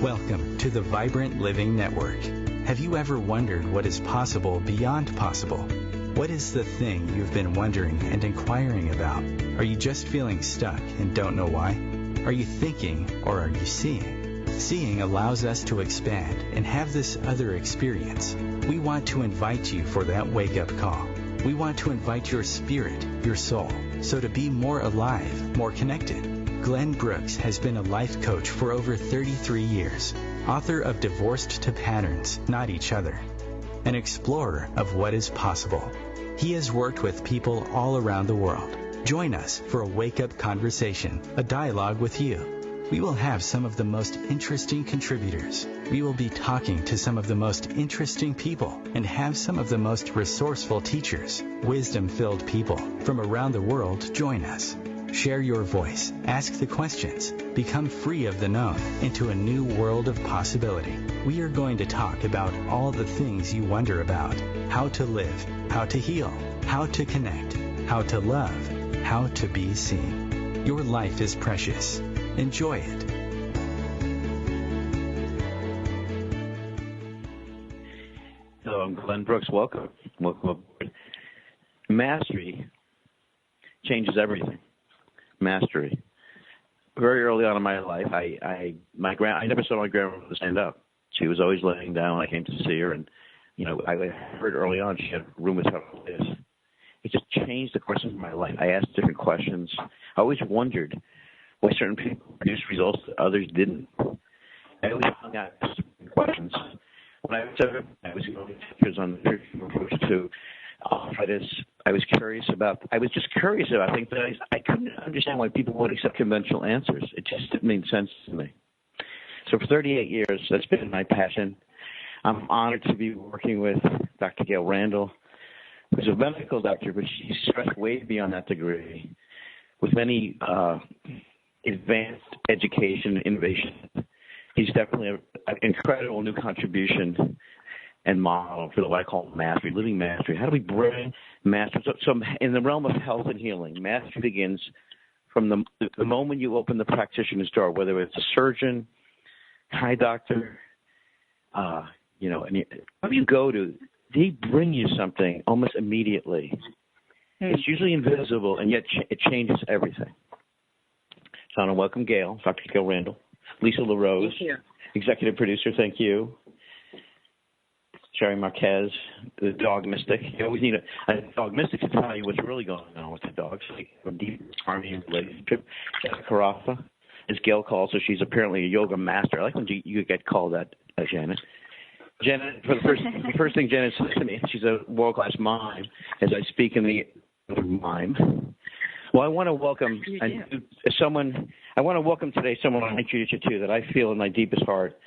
Welcome to the Vibrant Living Network. Have you ever wondered what is possible beyond possible? What is the thing you've been wondering and inquiring about? Are you just feeling stuck and don't know why? Are you thinking or are you seeing? Seeing allows us to expand and have this other experience. We want to invite you for that wake-up call. We want to invite your spirit, your soul, so to be more alive, more connected. Glenn Brooks has been a life coach for over 33 years, author of Divorced to Patterns, Not Each Other, an explorer of what is possible. He has worked with people all around the world. Join us for a wake-up conversation, a dialogue with you. We will have some of the most interesting contributors. We will be talking to some of the most interesting people and have some of the most resourceful teachers, wisdom-filled people from around the world join us. Share your voice, ask the questions, become free of the known into a new world of possibility. We are going to talk about all the things you wonder about: how to live, how to heal, how to connect, how to love, how to be seen. Your life is precious. Enjoy it. Hello, I'm Glenn Brooks. Welcome. Welcome aboard. Mastery changes everything. Mastery. Very early on in my life, I never saw my grandmother stand up. She was always laying down when I came to see her, and I heard early on she had rheumatoid arthritis. It just changed the course of my life. I asked different questions. I always wondered why certain people produced results that others didn't. I always hung out and asked different questions. When I was going on the treatment approach to arthritis, I was just curious about things, but I couldn't understand why people would accept conventional answers. It just didn't make sense to me. So for 38 years, that's been my passion. I'm honored to be working with Dr. Gail Randall, who's a medical doctor, but she's stretched way beyond that degree with many advanced education and innovation. He's definitely an incredible new contribution and model for what I call mastery, living mastery. How do we bring mastery? So in the realm of health and healing, mastery begins from the moment you open the practitioner's door, whether it's a surgeon, eye doctor, wherever you go to, they bring you something almost immediately. It's usually invisible, and yet it changes everything. So I want to welcome Gail, Dr. Gail Randall, Lisa LaRose, executive producer, thank you. Sherry Marquez, the dog mystic. You always need a dog mystic to tell you what's really going on with the dogs. Like a deep harmony relationship. Janet Carafa, as Gail calls her, she's apparently a yoga master. I like when you get called that, Janet. Janet, for the first thing Janet says to me, she's a world-class mime, as I speak in the mime. Well, I want to welcome today someone I introduce you to that I feel in my deepest heart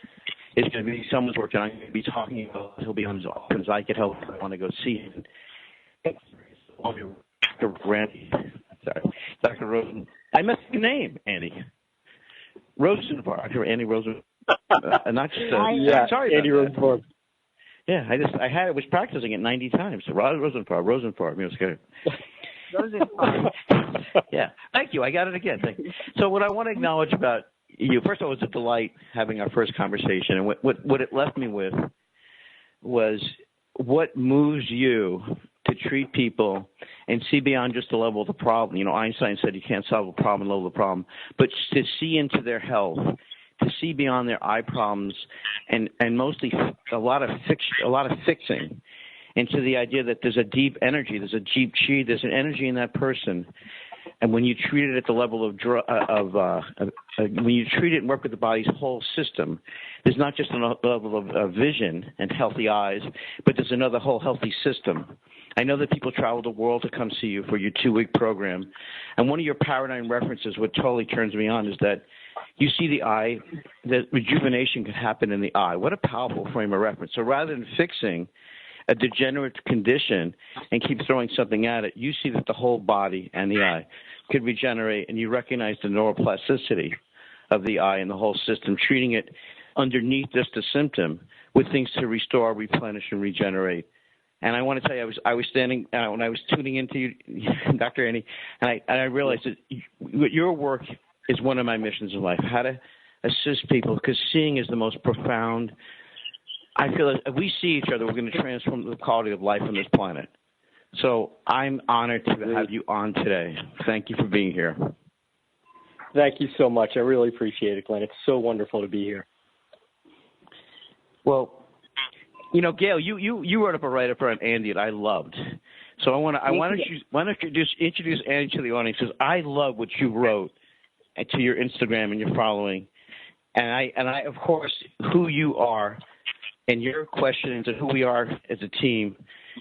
is going to be someone's work that I'm going to be talking about. He'll be on as often as I could help. I want to go see him. Dr. Rosen. I missed your name, Andy. Rosenfeld. Dr. Andy Rosenfeld. Not just sorry, Andy Rosenfeld. Yeah, I was practicing it 90 times. Rosenfeld. I was scared. Yeah, thank you. I got it again. Thank you. So what I want to acknowledge about you, first of all, it was a delight having our first conversation. And what it left me with was what moves you to treat people and see beyond just the level of the problem. Einstein said you can't solve a problem level of the problem, but to see into their health, to see beyond their eye problems, and mostly a lot of fixing, into the idea that there's a deep energy, there's a deep chi, there's an energy in that person. And when you treat it at the level when you treat it and work with the body's whole system, there's not just a level of vision and healthy eyes, but there's another whole healthy system. I know that people travel the world to come see you for your 2-week program. And one of your paradigm references, what totally turns me on, is that you see the eye, that rejuvenation can happen in the eye. What a powerful frame of reference. So rather than fixing a degenerate condition and keep throwing something at it, you see that the whole body and the eye could regenerate, and you recognize the neuroplasticity of the eye and the whole system, treating it underneath just a symptom with things to restore, replenish, and regenerate. And I want to tell you, I was standing when I was tuning into you, Dr. Annie, and I realized that your work is one of my missions in life. How to assist people, because seeing is the most profound. I feel that if we see each other, we're going to transform the quality of life on this planet. So I'm honored to have you on today. Thank you for being here. Thank you so much. I really appreciate it, Glenn. It's so wonderful to be here. Well, you know, Gail, you wrote up a write-up on Andy that I loved. So I want to introduce Andy to the audience, because I love what you wrote to your Instagram and your following, and I of course who you are and your questions and who we are as a team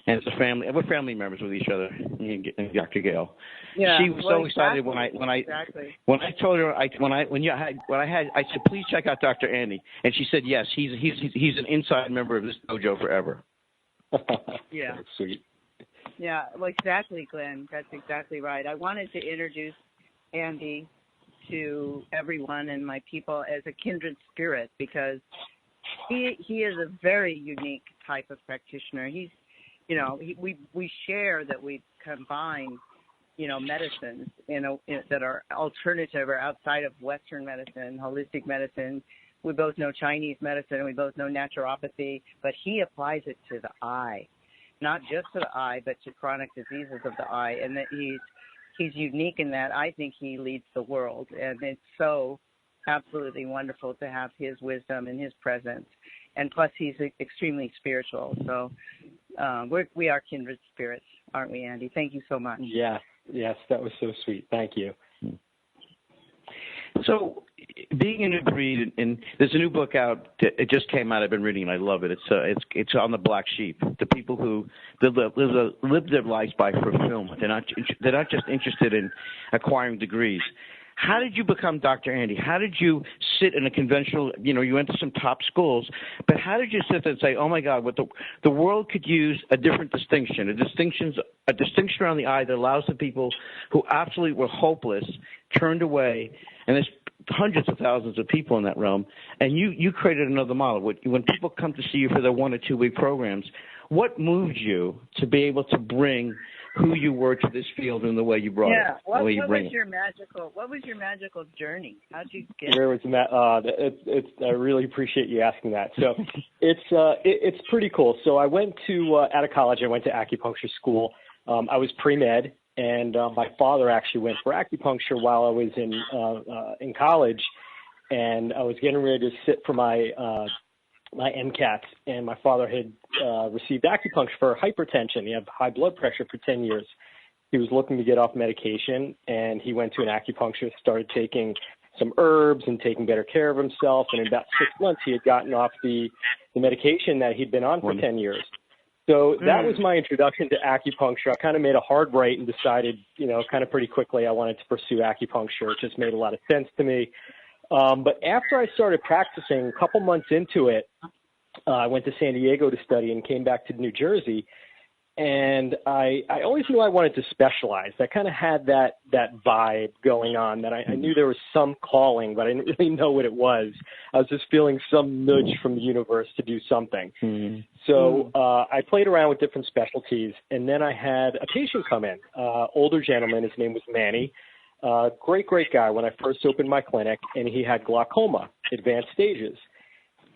and as a family. We're family members with each other, and Dr. Gail. Yeah, she was so excited when I told her I said, please check out Dr. Andy, and she said yes, he's an inside member of this dojo forever. Yeah. That's sweet. Yeah, well, exactly, Glenn. That's exactly right. I wanted to introduce Andy to everyone and my people as a kindred spirit, because he is a very unique type of practitioner. He's, you know, we share that we combine, you know, medicines, you know, that are alternative or outside of Western medicine, holistic medicine. We both know Chinese medicine, and we both know naturopathy, but he applies it to the eye, not just to the eye, but to chronic diseases of the eye, and that he's unique in that. I think he leads the world, and it's so absolutely wonderful to have his wisdom and his presence. And plus, he's extremely spiritual. So we are kindred spirits, aren't we, Andy? Thank you so much. Yeah. Yes, that was so sweet. Thank you. So, being a new breed, and there's a new book out. It just came out. I've been reading, and I love it. It's on the black sheep, the people who live their lives by fulfillment. They're not just interested in acquiring degrees. How did you become Dr. Andy? How did you sit in a conventional, you know, you went to some top schools, but how did you sit there and say, oh my God, what the world could use a different distinction, a distinction around the eye that allows the people who absolutely were hopeless, turned away, and there's hundreds of thousands of people in that realm, and you created another model. When people come to see you for their 1 or 2 week programs, what moved you to be able to bring who you were to this field and the way you brought it? What was your magical journey? How'd you get Where was I really appreciate you asking that. So it's pretty cool. So I went to out of college. I went to acupuncture school. I was pre-med, and my father actually went for acupuncture while I was in college, and I was getting ready to sit for my MCAT, and my father had received acupuncture for hypertension. He had high blood pressure for 10 years. He was looking to get off medication, and he went to an acupuncturist, started taking some herbs and taking better care of himself, and in about 6 months he had gotten off the medication that he'd been on for 10 years. So that was my introduction to acupuncture. I kind of made a hard right and decided, you know, kind of pretty quickly I wanted to pursue acupuncture. It just made a lot of sense to me. But after I started practicing, a couple months into it, I went to San Diego to study and came back to New Jersey. And I always knew I wanted to specialize. I kind of had that vibe going on, that I knew there was some calling, but I didn't really know what it was. I was just feeling some nudge from the universe to do something. Mm-hmm. So I played around with different specialties, and then I had a patient come in, older gentleman. His name was Manny. Great guy when I first opened my clinic, and he had glaucoma, advanced stages.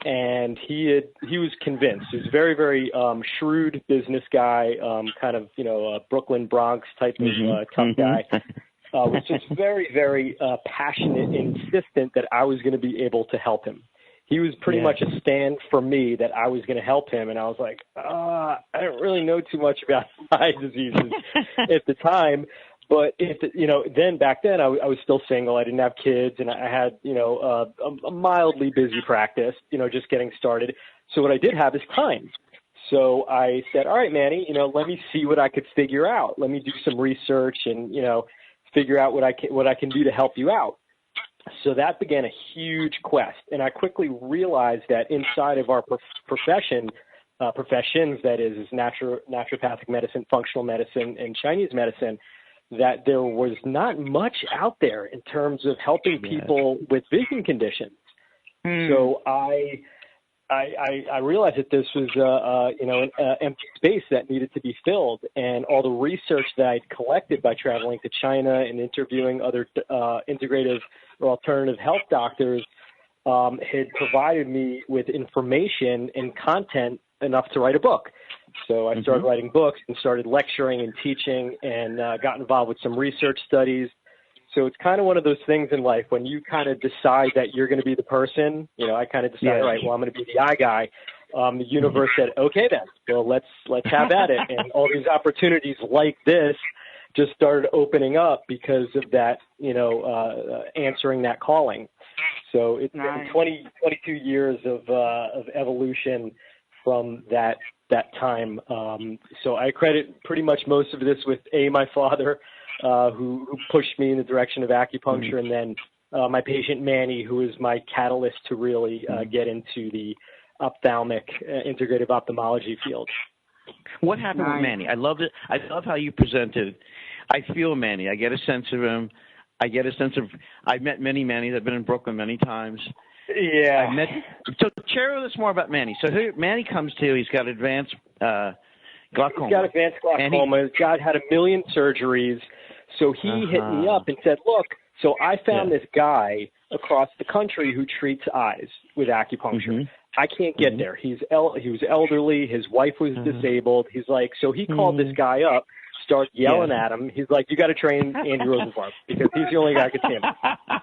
And he was convinced. He was a very, very shrewd business guy, kind of, you know, Brooklyn, Bronx type of tough guy. Was just very, very passionate and insistent that I was going to be able to help him. He was pretty much a stand for me that I was going to help him. And I was like, I don't really know too much about eye diseases at the time. But then back then I was still single. I didn't have kids, and I had, you know, a mildly busy practice, you know, just getting started. So what I did have is time. So I said, all right, Manny, you know, let me see what I could figure out. Let me do some research and, you know, figure out what I can do to help you out. So that began a huge quest, and I quickly realized that inside of our professions, that is naturopathic medicine, functional medicine, and Chinese medicine, that there was not much out there in terms of helping people with vision conditions. So I realized that this was an empty space that needed to be filled, and all the research that I'd collected by traveling to China and interviewing other integrative or alternative health doctors had provided me with information and content enough to write a book. So I started writing books and started lecturing and teaching and got involved with some research studies. So it's kind of one of those things in life when you kind of decide that you're going to be the person. I kind of decided, right, well, I'm going to be the I guy. The universe said, okay, then, well, let's have at it. And all these opportunities like this just started opening up because of that, answering that calling. So it's been 22 years of evolution from that time. So I credit pretty much most of this with my father, who pushed me in the direction of acupuncture, and then my patient Manny, who is my catalyst to really get into the ophthalmic integrative ophthalmology field. What happened with Manny? I loved it. I love how you presented. I feel Manny. I get a sense of him. I've met many Mannys. I've been in Brooklyn many times. Yeah. So share with us more about Manny. So here Manny comes to. He's got advanced glaucoma. He's got advanced glaucoma. His God had 1 million surgeries. So he hit me up and said, look, so I found this guy across the country who treats eyes with acupuncture. I can't get there. He was elderly. His wife was disabled. He's like, so he called this guy up, started yelling at him. He's like, you got to train Andy Rosenfarb because he's the only guy who can see him.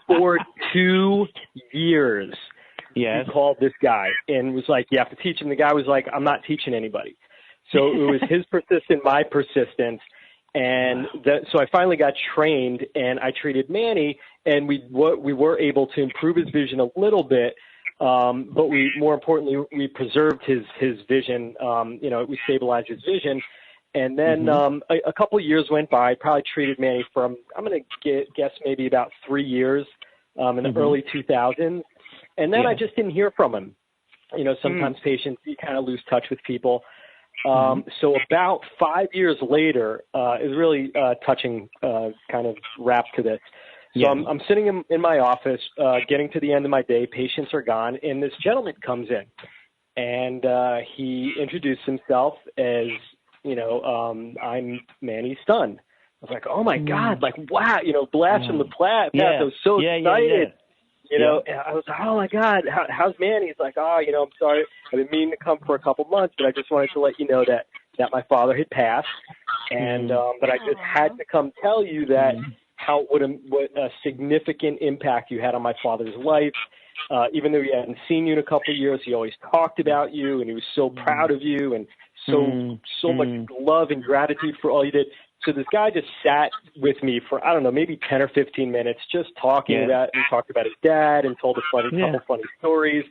For 2 years, he called this guy and was like, you have to teach him. The guy was like, I'm not teaching anybody. So it was his persistence, my persistence. And so I finally got trained, and I treated Manny, and we were able to improve his vision a little bit, but more importantly, we preserved his vision. We stabilized his vision. And then a couple of years went by. I probably treated Manny I'm going to guess maybe about 3 years in the early 2000s. And then I just didn't hear from him. Sometimes patients, you kind of lose touch with people. So about 5 years later, is really touching kind of wrap to this. So I'm sitting in my office, getting to the end of my day. Patients are gone, and this gentleman comes in, and he introduced himself as, I'm Manny's son. I was like, oh my God, like, wow, blast from the past. I was so excited. And I was like, oh my God, how's Manny? He's like, I'm sorry. I've been meaning to come for a couple months, but I just wanted to let you know that my father had passed. And, but I just had to come tell you that what a significant impact you had on my father's life. Even though he hadn't seen you in a couple of years, he always talked about you, and he was so proud of you, and so much love and gratitude for all you did. So this guy just sat with me for, I don't know, maybe 10 or 15 minutes, just talking about, he talked about his dad and told a couple funny stories.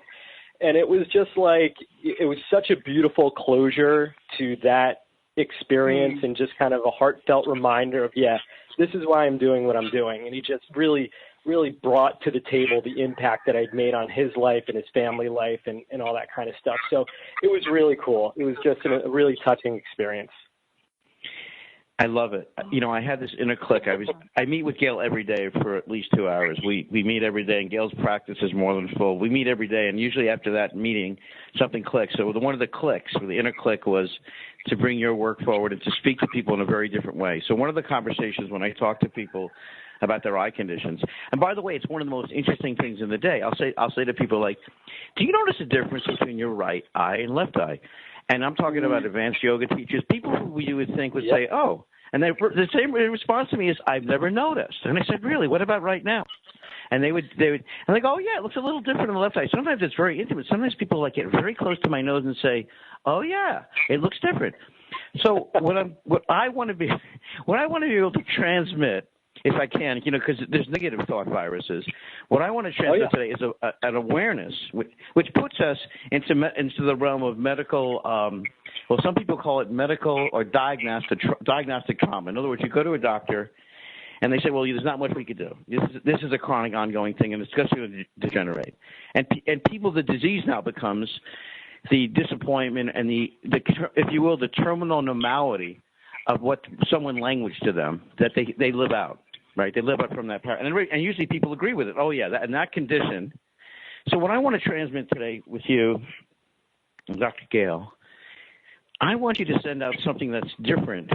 And it was just like, it was such a beautiful closure to that experience and just kind of a heartfelt reminder of, this is why I'm doing what I'm doing. And he just really, really brought to the table the impact that I'd made on his life and his family life and all that kind of stuff. So it was really cool. It was just a really touching experience. I love it. I had this inner click. I meet with Gail every day for at least 2 hours. We meet every day, and Gail's practice is more than full. We meet every day, and usually after that meeting, something clicks. So one of the clicks, or the inner click, was to bring your work forward and to speak to people in a very different way. So one of the conversations when I talk to people about their eye conditions, and by the way, it's one of the most interesting things in the day. I'll say to people like, do you notice a difference between your right eye and left eye? And I'm talking about advanced yoga teachers, people who you would think would say, oh, and the same response to me is, I've never noticed. And I said, really? What about right now? And they would, and they go, oh yeah, it looks a little different on the left eye. Sometimes it's very intimate. Sometimes people like get very close to my nose and say, oh yeah, it looks different. So what I want to be able to transmit, if I can, because there's negative thought viruses. What I want to transmit today is an awareness, which puts us into the realm of medical. Well, some people call it medical or diagnostic trauma. In other words, you go to a doctor, and they say, well, there's not much we could do. This is a chronic, ongoing thing, and it's just going to degenerate. And people, the disease now becomes the disappointment and the if you will, the terminal normality of what someone language to them that they live out. Right, they live up from that part, and usually people agree with it. Oh yeah, that condition. So what I want to transmit today with you, Dr. Gale, I want you to send out something that's different.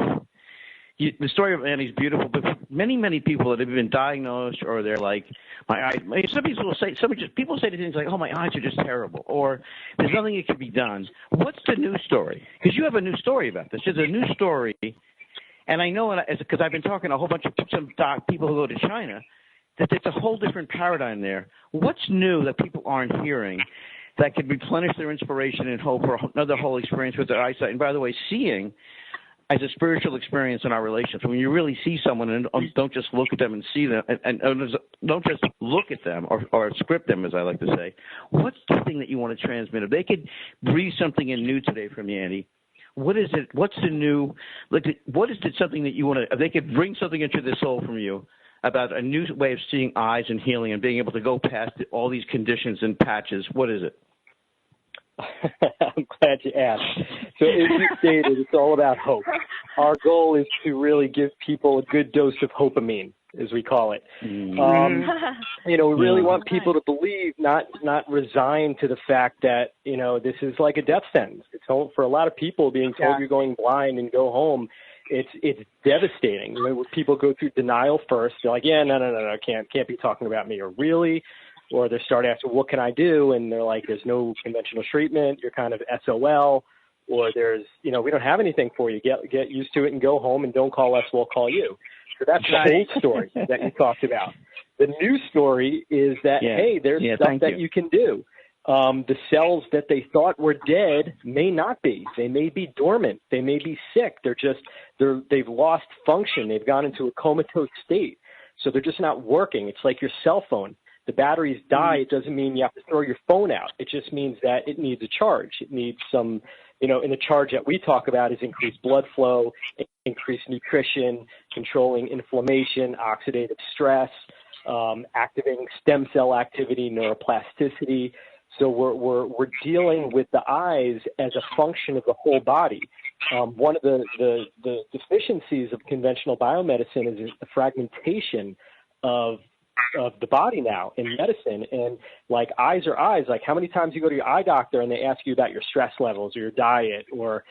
the story of Annie's beautiful, but for many people that have been diagnosed, or they're like, my eyes. Some people will say, people say things like, "Oh, my eyes are just terrible," or "There's nothing that can be done." What's the new story? Because you have a new story about this. There's a new story, and I know because I've been talking to a whole bunch of people who go to China, that it's a whole different paradigm there. What's new that people aren't hearing that could replenish their inspiration and hope for another whole experience with their eyesight? And by the way, seeing as a spiritual experience in our relationship. When you really see someone and don't just look at them and see them, and don't just look at them or script them, as I like to say. What's the thing that you want to transmit? If they could breathe something in new today from you, Andy, what is it? What's the new? What is it? Something that you want to? If they could bring something into the soul from you about a new way of seeing eyes and healing and being able to go past all these conditions and patches, what is it? I'm glad you asked. So as you stated, it's all about hope. Our goal is to really give people a good dose of hopamine, as we call it. We really want people to believe, not resign to the fact that, this is like a death sentence. It's for a lot of people being told you're going blind and go home. It's devastating. When people go through denial first, they're like, no, can't be talking about me, or really. Or they start asking, what can I do? And they're like, there's no conventional treatment. You're kind of SOL. Or there's, we don't have anything for you. Get used to it and go home, and don't call us, we'll call you. So that's the old story that you talked about. The new story is that, hey, there's stuff that you can do. The cells that they thought were dead may not be. They may be dormant. They may be sick. They've lost function. They've gone into a comatose state. So they're just not working. It's like your cell phone. The batteries die. It doesn't mean you have to throw your phone out. It just means that it needs a charge. It needs some, and the charge that we talk about is increased blood flow, increased nutrition, controlling inflammation, oxidative stress, activating stem cell activity, neuroplasticity. So we're dealing with the eyes as a function of the whole body. One of the deficiencies of conventional biomedicine is the fragmentation of the body now in medicine. And like eyes are eyes. Like, how many times you go to your eye doctor and they ask you about your stress levels or your diet or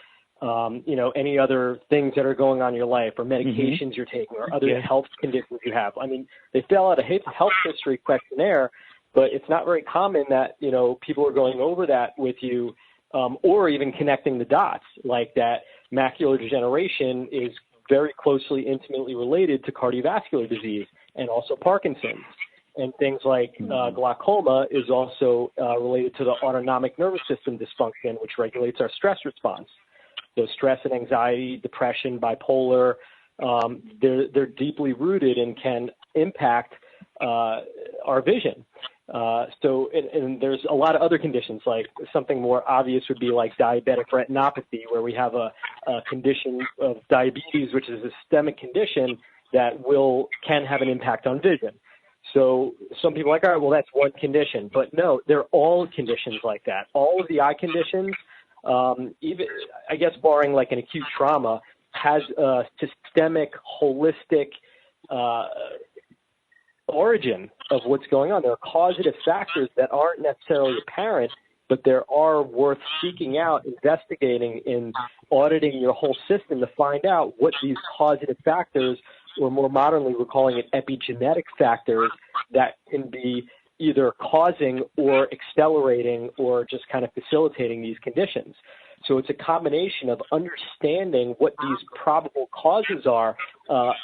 any other things that are going on in your life, or medications you're taking, or other health conditions you have. I mean, they fill out a health history questionnaire, but it's not very common that people are going over that with you, or even connecting the dots, like that macular degeneration is very closely, intimately related to cardiovascular disease and also Parkinson's. And things like glaucoma is also related to the autonomic nervous system dysfunction, which regulates our stress response. So stress and anxiety, depression, bipolar, they're deeply rooted and can impact our vision. And there's a lot of other conditions, like something more obvious would be like diabetic retinopathy, where we have a condition of diabetes, which is a systemic condition that can have an impact on vision. So some people are like, all right, well, that's one condition. But no, they're all conditions like that. All of the eye conditions, even, I guess, barring like an acute trauma, has a systemic, holistic origin of what's going on. There are causative factors that aren't necessarily apparent, but there are worth seeking out, investigating, and auditing your whole system to find out what these causative factors, or more modernly we're calling it epigenetic factors, that can be either causing or accelerating or just kind of facilitating these conditions. So it's a combination of understanding what these probable causes are,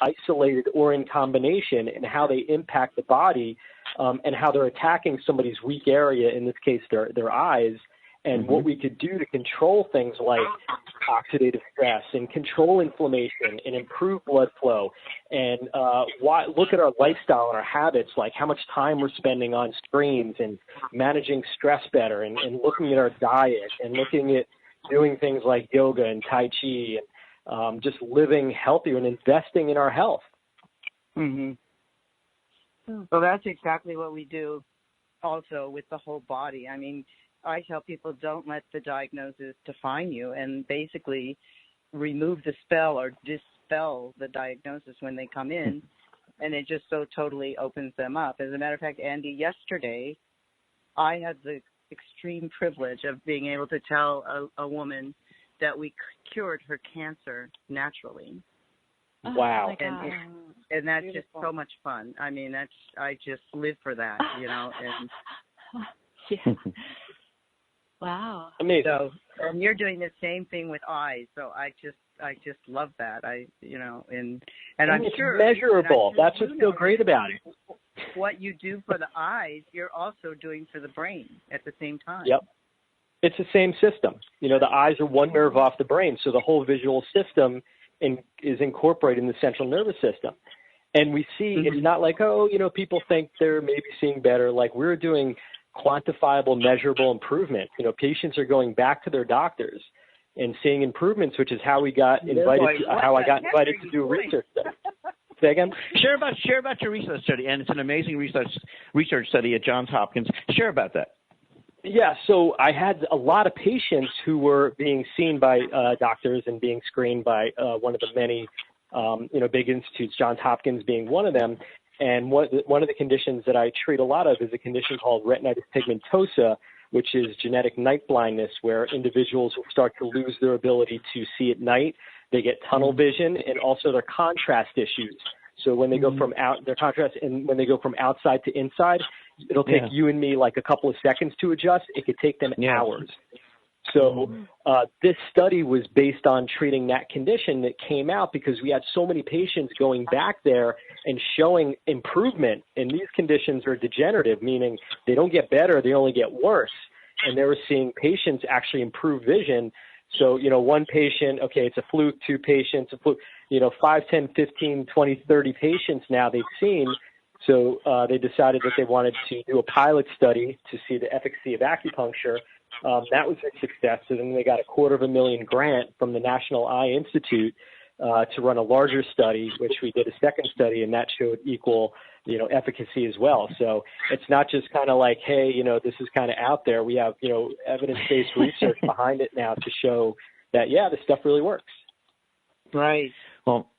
isolated or in combination, and how they impact the body, and how they're attacking somebody's weak area, in this case their eyes, and what we could do to control things like oxidative stress and control inflammation and improve blood flow, and look at our lifestyle and our habits, like how much time we're spending on screens, and managing stress better, and looking at our diet, and looking at doing things like yoga and Tai Chi, and just living healthier and investing in our health. Well, that's exactly what we do also with the whole body. I mean, I tell people, don't let the diagnosis define you, and basically remove the spell or dispel the diagnosis when they come in, and it just so totally opens them up. As a matter of fact, Andy, yesterday I had the extreme privilege of being able to tell a woman that we cured her cancer naturally. Wow. my God. And that's Beautiful. just so much fun. I mean, I just live for that, and Yeah. Wow. Amazing. so, and you're doing the same thing with eyes. So I just love that. And I'm it's sure measurable. and I'm That's sure what's you so know great about it. What you do for the eyes, you're also doing for the brain at the same time. Yep. It's the same system. The eyes are one nerve off the brain, so the whole visual system is incorporated in the central nervous system. And we see it's not like, people think they're maybe seeing better. Like we're doing quantifiable, measurable improvement. Patients are going back to their doctors and seeing improvements, which is how we got invited. How I got invited to do a research study. Say again? Share about your research study, and it's an amazing research study at Johns Hopkins. Share about that. Yeah, so I had a lot of patients who were being seen by doctors and being screened by one of the many, big institutes, Johns Hopkins being one of them. And one of the conditions that I treat a lot of is a condition called retinitis pigmentosa, which is genetic night blindness, where individuals will start to lose their ability to see at night. They get tunnel vision and also their contrast issues. So when they go from their contrast, and when they go from outside to inside, it'll take you and me like a couple of seconds to adjust. It could take them hours. So this study was based on treating that condition that came out because we had so many patients going back there and showing improvement. And these conditions are degenerative, meaning they don't get better, they only get worse. And they were seeing patients actually improve vision. So, one patient, okay, it's a fluke, two patients, a fluke, 5, 10, 15, 20, 30 patients now they've seen. So they decided that they wanted to do a pilot study to see the efficacy of acupuncture. That was a success. So then they got a $250,000 grant from the National Eye Institute to run a larger study, which we did a second study, and that showed equal, efficacy as well. So it's not just kind of like, hey, this is kind of out there. We have, evidence-based research behind it now to show that, this stuff really works. Right. Well,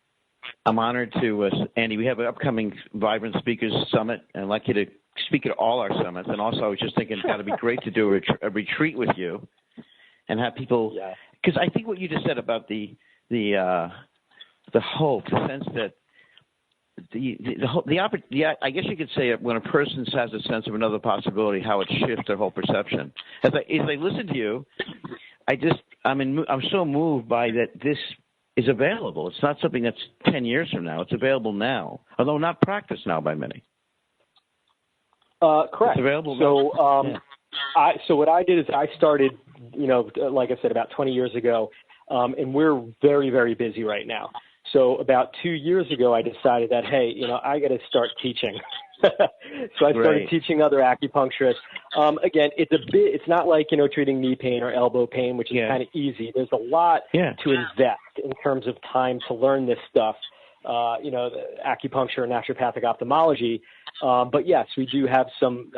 I'm honored to, Andy, we have an upcoming Vibrant Speakers Summit, and I'd like you to speak at all our summits. And also, I was just thinking it's got to be great to do a retreat with you and have people, because I think what you just said about the hope, the sense that I guess you could say it when a person has a sense of another possibility, how it shifts their whole perception. As I listen to you, I'm so moved by that this is available. It's not something that's 10 years from now. It's available now, although not practiced now by many. Correct. It's available now. So what I did is I started, like I said, about 20 years ago, and we're very, very busy right now. So about 2 years ago, I decided that, hey, I got to start teaching. So I started teaching other acupuncturists. Again, it's not like, naturing knee pain or elbow pain, which is kind of easy. There's a lot to invest in terms of time to learn this stuff, the acupuncture and naturopathic ophthalmology. But yes, we do have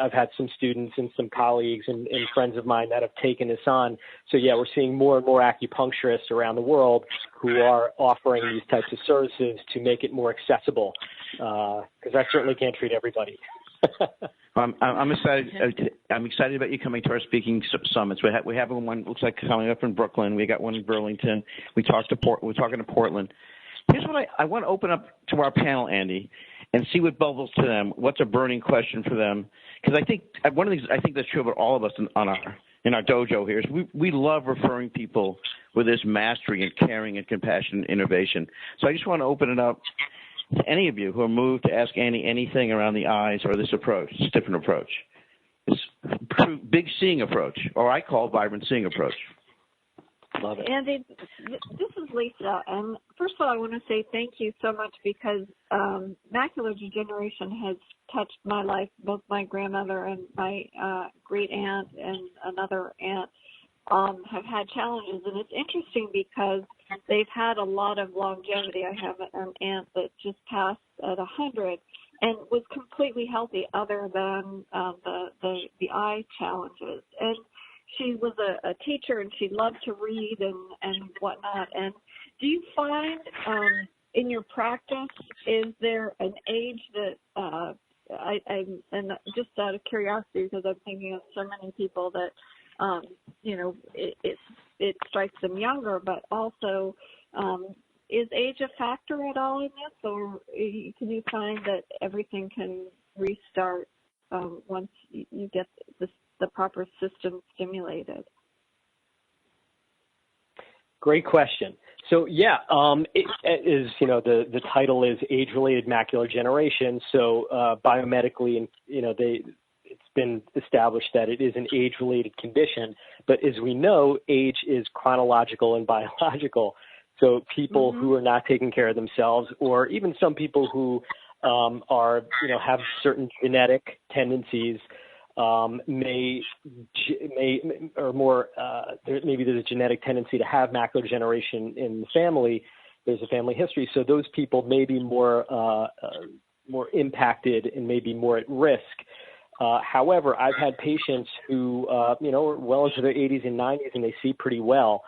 I've had some students and some colleagues and friends of mine that have taken this on. So we're seeing more and more acupuncturists around the world who are offering these types of services to make it more accessible. Because I certainly can't treat everybody. I'm excited. I'm excited about you coming to our speaking summits. We have one looks like coming up in Brooklyn. We got one in Burlington. We're talking to Portland. Here's what I want to open up to our panel, Andy, and see what bubbles to them. What's a burning question for them? Because I think one of the things I think that's true about all of us in our dojo here is we love referring people with this mastery and caring and compassion and innovation. So I just want to open it up to any of you who are moved to ask Andy anything around the eyes or this approach, this different approach, this big seeing approach, or I call vibrant seeing approach. Love it. Andy, this is Lisa, and first of all, I want to say thank you so much because macular degeneration has touched my life. Both my grandmother and my great aunt and another aunt have had challenges, and it's interesting because they've had a lot of longevity. I have an aunt that just passed at 100 and was completely healthy other than the eye challenges. And she was a teacher, and she loved to read and whatnot. And do you find in your practice, is there an age that and just out of curiosity, because I'm thinking of so many people that it strikes them younger, but also is age a factor at all in this, or can you find that everything can restart once you get the proper system stimulated? Great question. So yeah, it is, the title is age-related macular degeneration. So biomedically, and it's been established that it is an age-related condition. But as we know, age is chronological and biological. So people who are not taking care of themselves, or even some people who have certain genetic tendencies, maybe there's a genetic tendency to have macular degeneration in the family. There's a family history, so those people may be more impacted and maybe more at risk. However, I've had patients who are well into their 80s and 90s, and they see pretty well.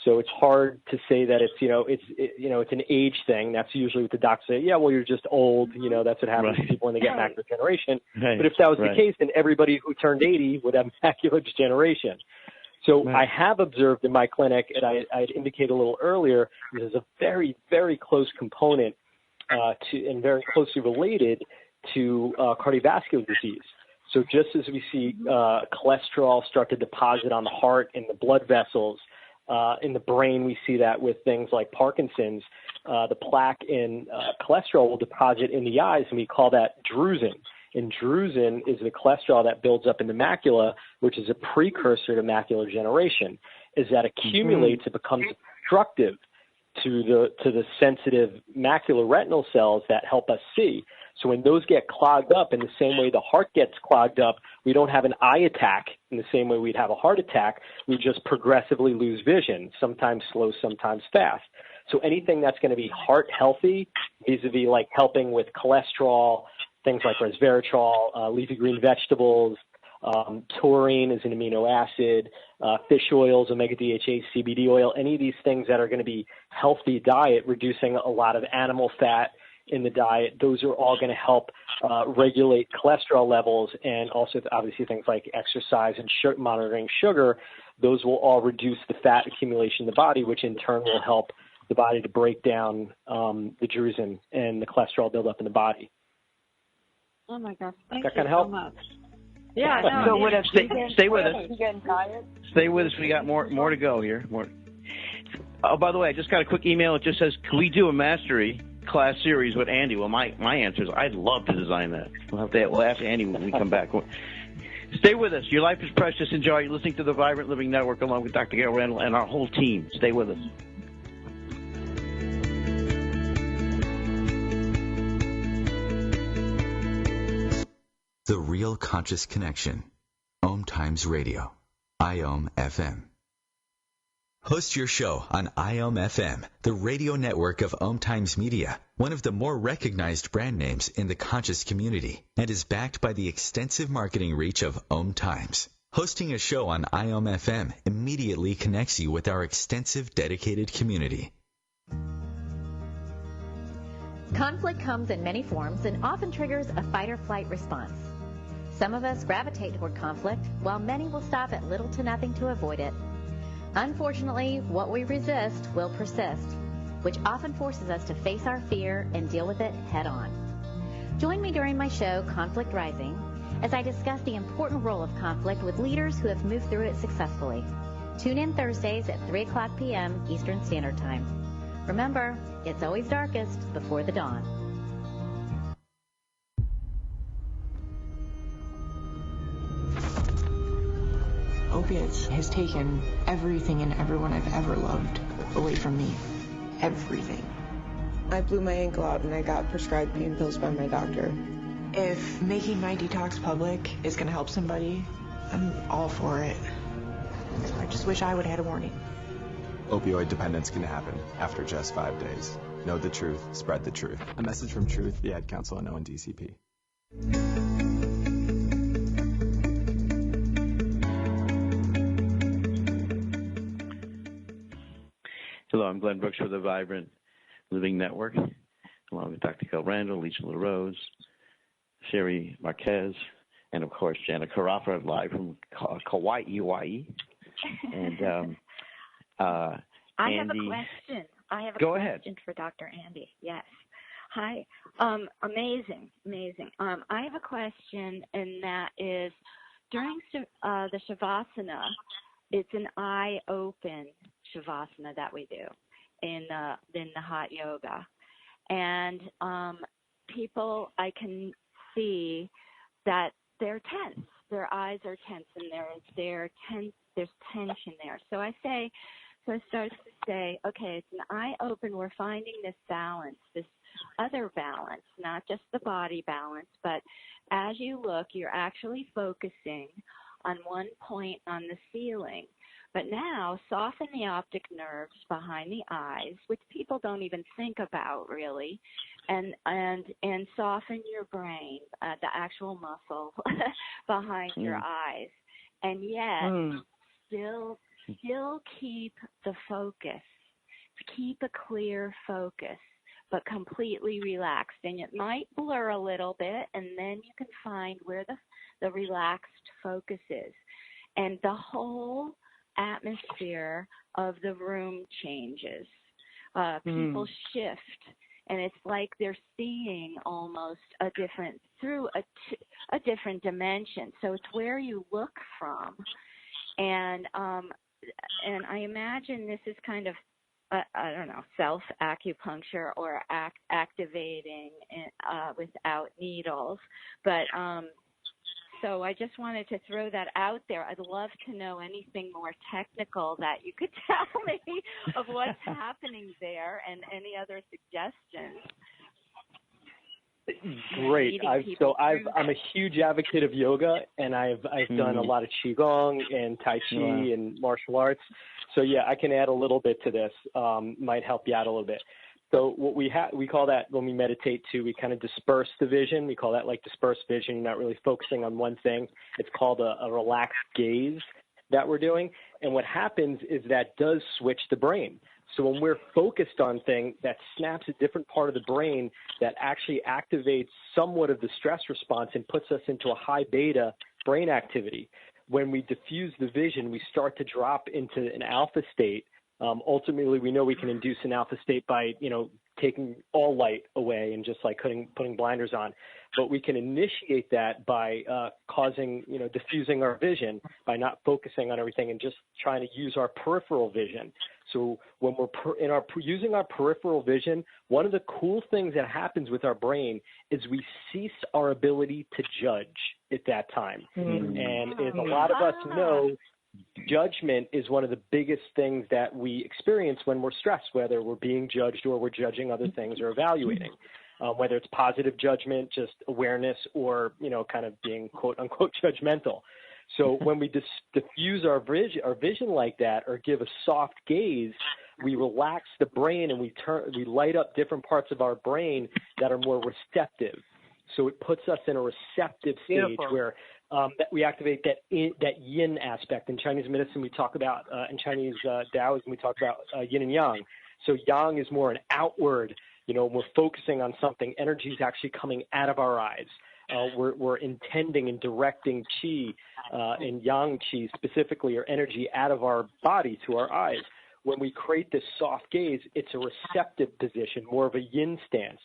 So it's hard to say that it's an age thing. That's usually what the docs say. Yeah, well, you're just old. That's what happens to people when they get macular degeneration. Right. But if that was the case, then everybody who turned 80 would have macular degeneration. So I have observed in my clinic, and I'd indicated a little earlier, there's a very, very close component and very closely related to cardiovascular disease. So just as we see cholesterol start to deposit on the heart and the blood vessels, in the brain, we see that with things like Parkinson's. The plaque in cholesterol will deposit in the eyes, and we call that drusen. And drusen is the cholesterol that builds up in the macula, which is a precursor to macular degeneration. As that accumulates, it becomes obstructive to the sensitive macular retinal cells that help us see. So when those get clogged up in the same way the heart gets clogged up, we don't have an eye attack in the same way we'd have a heart attack. We just progressively lose vision, sometimes slow, sometimes fast. So anything that's going to be heart healthy, vis-a-vis like helping with cholesterol, things like resveratrol, leafy green vegetables, taurine is an amino acid, fish oils, omega DHA, CBD oil, any of these things that are going to be healthy diet, reducing a lot of animal fat in the diet, those are all going to help regulate cholesterol levels, and also obviously things like exercise and monitoring sugar. Those will all reduce the fat accumulation in the body, which in turn will help the body to break down the drusen and the cholesterol buildup in the body. Oh my gosh! Thank that you kind of help? so much. Yeah, no. So stay with us. Stay with us. We got more to go here. More. Oh, by the way, I just got a quick email. It just says, "Can we do a mastery class series with Andy?" Well, my answer is I'd love to design that. We'll ask Andy when we come back. Stay with us. Your life is precious. Enjoy. You're listening to the Vibrant Living Network along with Dr. Gail Randall and our whole team. Stay with us. The Real Conscious Connection. OMTimes Radio. IOM FM. Host your show on IOM FM, the radio network of OMTimes Media, one of the more recognized brand names in the conscious community, and is backed by the extensive marketing reach of OMTimes. Hosting a show on IOM FM immediately connects you with our extensive dedicated community. Conflict comes in many forms and often triggers a fight-or-flight response. Some of us gravitate toward conflict, while many will stop at little to nothing to avoid it. Unfortunately, what we resist will persist, which often forces us to face our fear and deal with it head-on. Join me during my show, Conflict Rising, as I discuss the important role of conflict with leaders who have moved through it successfully. Tune in Thursdays at 3 o'clock p.m. Eastern Standard Time. Remember, it's always darkest before the dawn. Opiates has taken everything and everyone I've ever loved away from me. Everything. I blew my ankle out and I got prescribed pain pills by my doctor. If making my detox public is going to help somebody, I'm all for it. I just wish I would have had a warning. Opioid dependence can happen after just 5 days. Know the truth, spread the truth. A message from Truth, the Ad Council, and ONDCP. Hello, I'm Glenn Brooks for the Vibrant Living Network, along with Dr. Gail Randall, Lisa LaRose, Sherry Marquez, and of course Janet Carafa, live from Kauai, Hawaii. And I have a question. I have a Go ahead. question for Dr. Andy. Yes. Hi. Amazing. I have a question, and that is, during the Shavasana, it's an eye open Shavasana that we do in the hot yoga. And people, I can see that they're tense. Their eyes are tense, and there's tension there. So I start to say, okay, it's an eye open. We're finding this balance, this other balance, not just the body balance, but as you look, you're actually focusing on one point on the ceiling. But now soften the optic nerves behind the eyes, which people don't even think about really, and soften your brain, the actual muscle behind your eyes, and yet still keep the focus, keep a clear focus, but completely relaxed. And it might blur a little bit, and then you can find where the relaxed focus is. And the whole atmosphere of the room changes. People shift, and it's like they're seeing almost through a different dimension. So it's where you look from. And I imagine this is kind of, I don't know, self-acupuncture or activating without needles. But so I just wanted to throw that out there. I'd love to know anything more technical that you could tell me of what's happening there, and any other suggestions. Great. I'm a huge advocate of yoga, and I've done a lot of qigong and tai chi and martial arts. So yeah, I can add a little bit to this. Might help you out a little bit. So what we call that when we meditate too, we kind of disperse the vision. We call that like dispersed vision. You're not really focusing on one thing. It's called a relaxed gaze that we're doing. And what happens is that does switch the brain. So when we're focused on things, that snaps a different part of the brain that actually activates somewhat of the stress response and puts us into a high beta brain activity. When we diffuse the vision, we start to drop into an alpha state. Ultimately, we know we can induce an alpha state by, taking all light away and just like putting blinders on. But we can initiate that by diffusing our vision, by not focusing on everything and just trying to use our peripheral vision. So when we're using our peripheral vision, one of the cool things that happens with our brain is we cease our ability to judge at that time. And as a lot of us know, judgment is one of the biggest things that we experience when we're stressed, whether we're being judged or we're judging other things or evaluating, whether it's positive judgment, just awareness, or, kind of being quote unquote judgmental. So when we diffuse our vision like that, or give a soft gaze, we relax the brain and we light up different parts of our brain that are more receptive. So it puts us in a receptive stage where that we activate that yin aspect. In Chinese medicine, we talk about, in Chinese Taoism, we talk about yin and yang. So yang is more an outward, we're focusing on something. Energy is actually coming out of our eyes. We're intending and directing qi and yang qi specifically, or energy, out of our body to our eyes. When we create this soft gaze, it's a receptive position, more of a yin stance.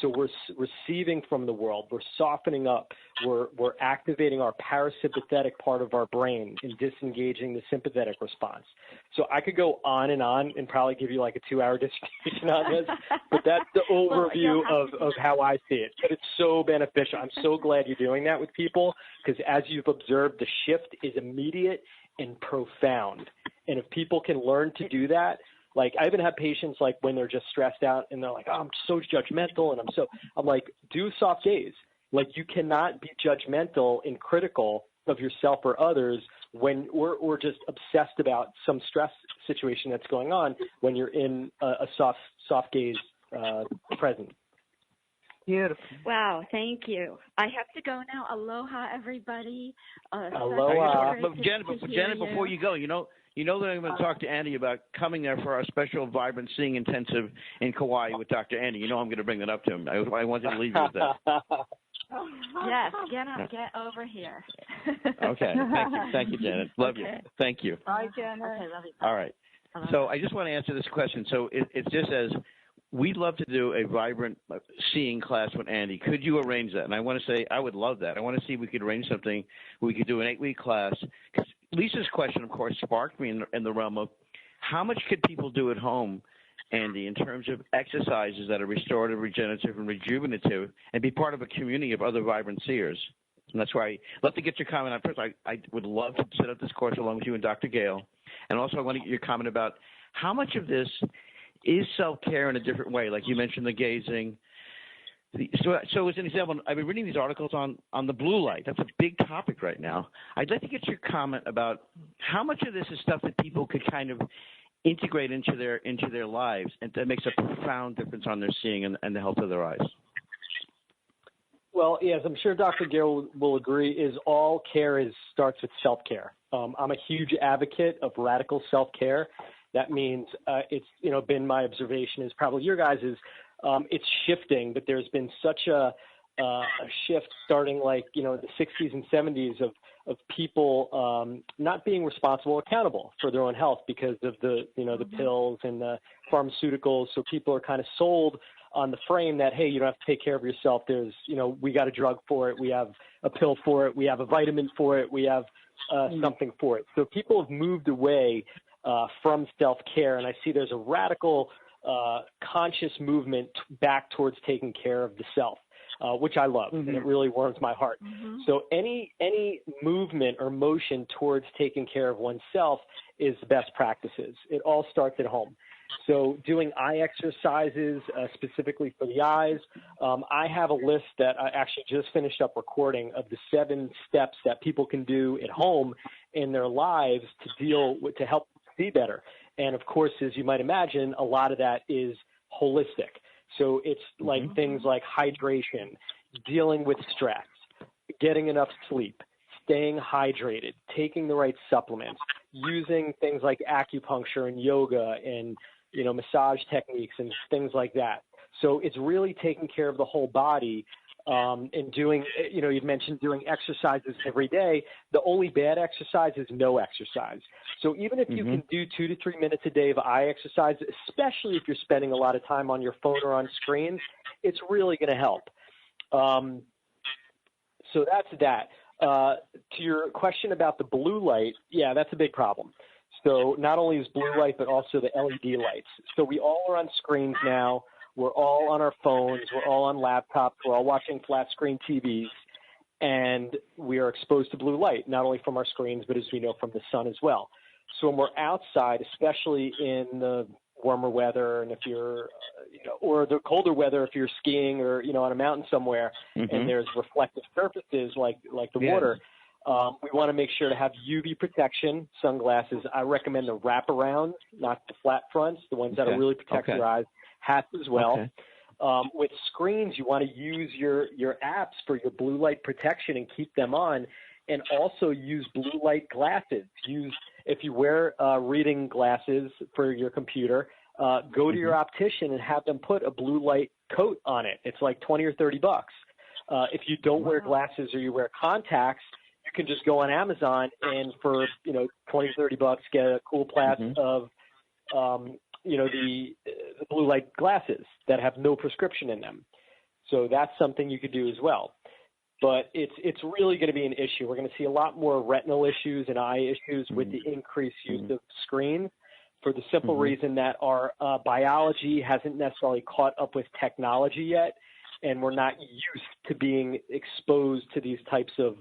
So we're receiving from the world. We're softening up. We're activating our parasympathetic part of our brain and disengaging the sympathetic response. So I could go on and probably give you like a 2-hour dissertation on this, but that's the overview of how I see it. But it's so beneficial. I'm so glad you're doing that with people, because as you've observed, the shift is immediate and profound. And if people can learn to do that, like I even have patients like when they're just stressed out and they're like, oh, I'm so judgmental, and I'm like, do a soft gaze. Like you cannot be judgmental and critical of yourself or others when we're just obsessed about some stress situation that's going on when you're in a soft gaze present. Beautiful. Wow, thank you. I have to go now. Aloha, everybody. Aloha. Janet, before you go, you know that I'm going to talk to Andy about coming there for our special Vibrant Seeing Intensive in Kauai with Dr. Andy. I'm going to bring that up to him. I wanted to leave you with that. Yes, get over here. Okay. Thank you, Janet. Love you. Thank you. Bye, Janet. Okay, love you. All right. So I just want to answer this question. So it just says, we'd love to do a vibrant seeing class with Andy. Could you arrange that? And I want to say, I would love that. I want to see if we could arrange something where we could do an 8-week class. Because Lisa's question, of course, sparked me in the realm of how much could people do at home, Andy, in terms of exercises that are restorative, regenerative, and rejuvenative, and be part of a community of other vibrant seers. And that's why I'd love to get your comment on first. I would love to set up this course along with you and Dr. Gale. And also I want to get your comment about how much of this is self-care in a different way. Like you mentioned the gazing. So as an example, I've been reading these articles on the blue light. That's a big topic right now. I'd like to get your comment about how much of this is stuff that people could kind of integrate into their lives, and that makes a profound difference on their seeing and the health of their eyes. Well, yes, I'm sure Dr. Gale will agree, is all care starts with self-care. I'm a huge advocate of radical self-care. That means it's, been my observation, is probably your guys', it's shifting, but there's been such a shift starting like, the 60s and 70s of people not being responsible, accountable for their own health because of the, the pills and the pharmaceuticals. So people are kind of sold on the frame that, hey, you don't have to take care of yourself. There's, we got a drug for it. We have a pill for it. We have a vitamin for it. We have something for it. So people have moved away from self-care. And I see there's a radical conscious movement back towards taking care of the self, which I love, and it really warms my heart. So any movement or motion towards taking care of oneself is the best practices. It all starts at home. So doing eye exercises specifically for the eyes, I have a list that I actually just finished up recording of the 7 steps that people can do at home in their lives to help see better. And of course, as you might imagine, a lot of that is holistic. So it's like things like hydration, dealing with stress, getting enough sleep, staying hydrated, taking the right supplements, using things like acupuncture and yoga and, massage techniques and things like that. So it's really taking care of the whole body and doing, you'd mentioned doing exercises every day. The only bad exercise is no exercise. So even if you can do 2 to 3 minutes a day of eye exercise, especially if you're spending a lot of time on your phone or on screens, it's really going to help. So that's that. To your question about the blue light, yeah, that's a big problem. So not only is blue light, but also the LED lights. So we all are on screens now. We're all on our phones. We're all on laptops. We're all watching flat screen TVs. And we are exposed to blue light, not only from our screens, but as we know from the sun as well. So when we're outside, especially in the warmer weather, and if you're, or the colder weather, if you're skiing or, on a mountain somewhere, and there's reflective surfaces like the water, we want to make sure to have UV protection, sunglasses. I recommend the wraparounds, not the flat fronts, the ones that'll really protect your eyes, hats as well. With screens, you want to use your apps for your blue light protection and keep them on, and also use blue light glasses. If you wear reading glasses for your computer, go to your optician and have them put a blue light coat on it. It's like $20 or $30. If you don't wear glasses or you wear contacts, you can just go on Amazon and for $20, $30 get a cool class of the blue light glasses that have no prescription in them. So that's something you could do as well. But it's really going to be an issue. We're going to see a lot more retinal issues and eye issues with the increased use of screens, for the simple reason that our biology hasn't necessarily caught up with technology yet, and we're not used to being exposed to these types of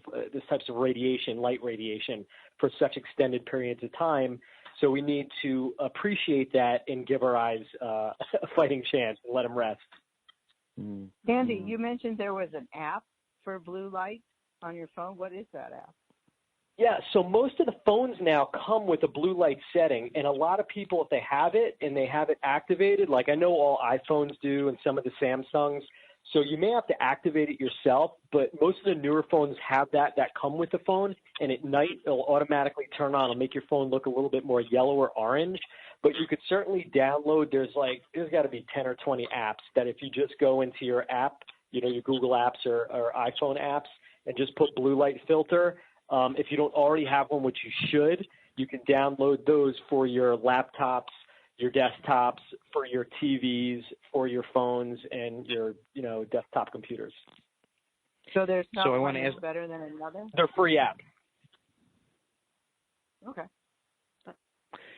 radiation, light radiation, for such extended periods of time. So we need to appreciate that and give our eyes a fighting chance and let them rest. Andy, you mentioned there was an app for blue light on your phone. What is that app? Yeah, so most of the phones now come with a blue light setting, and a lot of people, if they have it and they have it activated, like I know all iPhones do and some of the Samsungs, so you may have to activate it yourself, but most of the newer phones have that come with the phone, and at night it'll automatically turn on. It'll make your phone look a little bit more yellow or orange, but you could certainly download, there's got to be 10 or 20 apps that if you just go into your app, your Google apps or iPhone apps, and just put blue light filter, if you don't already have one, which you should, You can download those for your laptops, your desktops, for your TVs, for your phones, and your desktop computers. So there's not So I one want to is ask. better than another? They're free apps. Okay.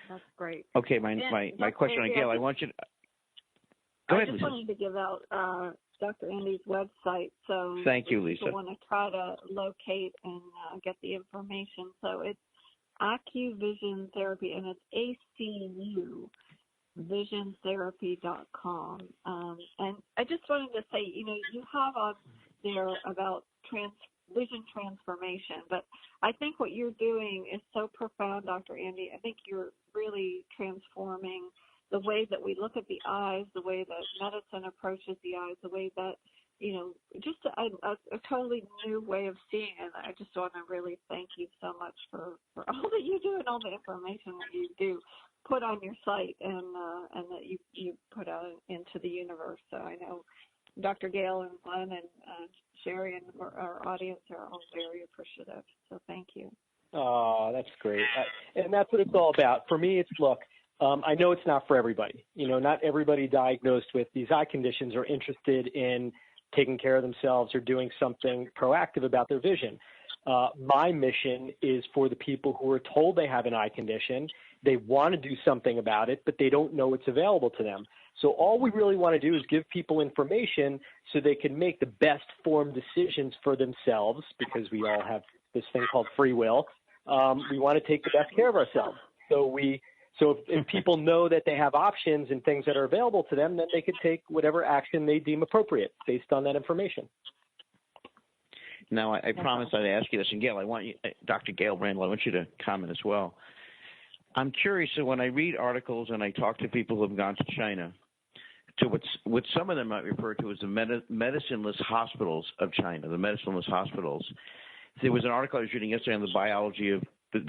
That's great. Okay, my question on Gail. I want you to go ahead, I just Lisa. wanted to give out Dr. Andy's website, so Thank you, if Lisa. people want to try to locate and get the information. So it's AcuVision Therapy, and it's AcuVisionTherapy.com. And I just wanted to say, you have on there about vision transformation, but I think what you're doing is so profound, Dr. Andy. I think you're really transforming the way that we look at the eyes, the way that medicine approaches the eyes, the way that, just a totally new way of seeing it. I just want to really thank you so much for all that you do and all the information that you do put on your site and that you put out into the universe. So I know Dr. Gail and Glenn and Sherry and our audience are all very appreciative. So thank you. Oh, that's great. And that's what it's all about. For me, it's, look, I know it's not for everybody. Not everybody diagnosed with these eye conditions are interested in taking care of themselves or doing something proactive about their vision. My mission is for the people who are told they have an eye condition. They want to do something about it, but they don't know it's available to them. So all we really want to do is give people information so they can make the best formed decisions for themselves, because we all have this thing called free will. We want to take the best care of ourselves. So if people know that they have options and things that are available to them, then they could take whatever action they deem appropriate based on that information. Now, I promised I'd ask you this, and Gail, I want you, Dr. Gail Randall, I want you to comment as well. I'm curious, so when I read articles and I talk to people who have gone to China, to what some of them might refer to as the medicineless hospitals of China, the medicineless hospitals. There was an article I was reading yesterday on the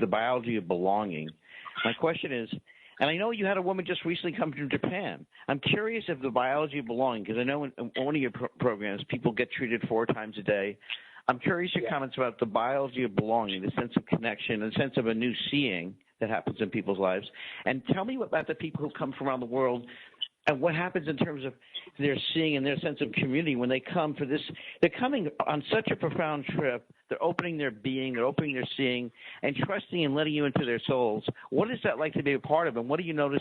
biology of belonging. My question is, and I know you had a woman just recently come from Japan. I'm curious if the biology of belonging, because I know in one of your programs people get treated 4 times a day. I'm curious your comments about the biology of belonging, the sense of connection, the sense of a new seeing that happens in people's lives. And tell me about the people who come from around the world and what happens in terms of their seeing and their sense of community when they come for this. They're coming on such a profound trip. They're opening their being, they're opening their seeing, and trusting and letting you into their souls. What is that like to be a part of, and what do you notice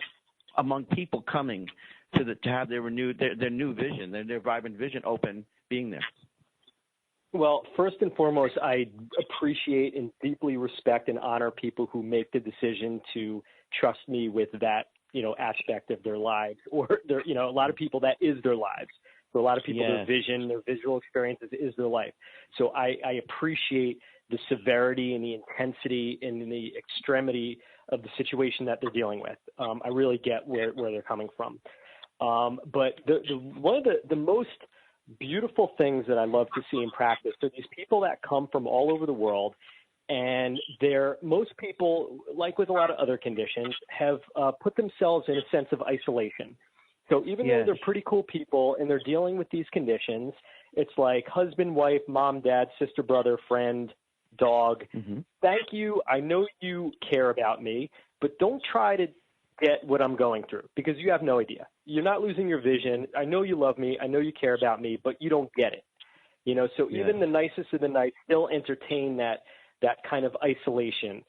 among people coming to have their renewed, their new vision, their vibrant vision open, being there? Well, first and foremost, I appreciate and deeply respect and honor people who make the decision to trust me with that, aspect of their lives, or their, a lot of people that is their lives. For a lot of people, Their vision, their visual experiences is their life. So I appreciate the severity and the intensity and the extremity of the situation that they're dealing with. I really get where they're coming from. But one of the most beautiful things that I love to see in practice are these people that come from all over the world, and most people, like with a lot of other conditions, have put themselves in a sense of isolation. So even though they're pretty cool people and they're dealing with these conditions, it's like husband, wife, mom, dad, sister, brother, friend, dog. Mm-hmm. Thank you. I know you care about me, but don't try to get what I'm going through, because you have no idea. You're not losing your vision. I know you love me. I know you care about me, but you don't get it. So even the nicest of the nice still entertain that kind of isolation.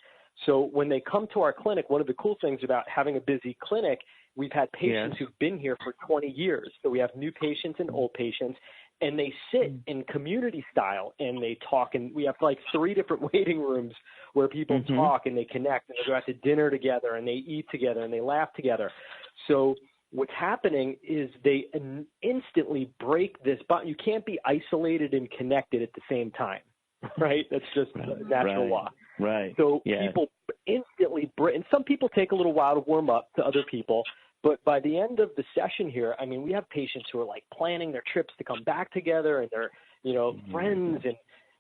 So when they come to our clinic, one of the cool things about having a busy clinic, we've had patients who've been here for 20 years. So we have new patients and old patients, and they sit in community style and they talk. And we have like 3 different waiting rooms where people talk and they connect, and they go out to dinner together and they eat together and they laugh together. So what's happening is they instantly break this bond. You can't be isolated and connected at the same time, right? That's just natural law. Right. So people instantly break, and some people take a little while to warm up to other people, but by the end of the session here, I mean, we have patients who are like planning their trips to come back together, and they're, friends.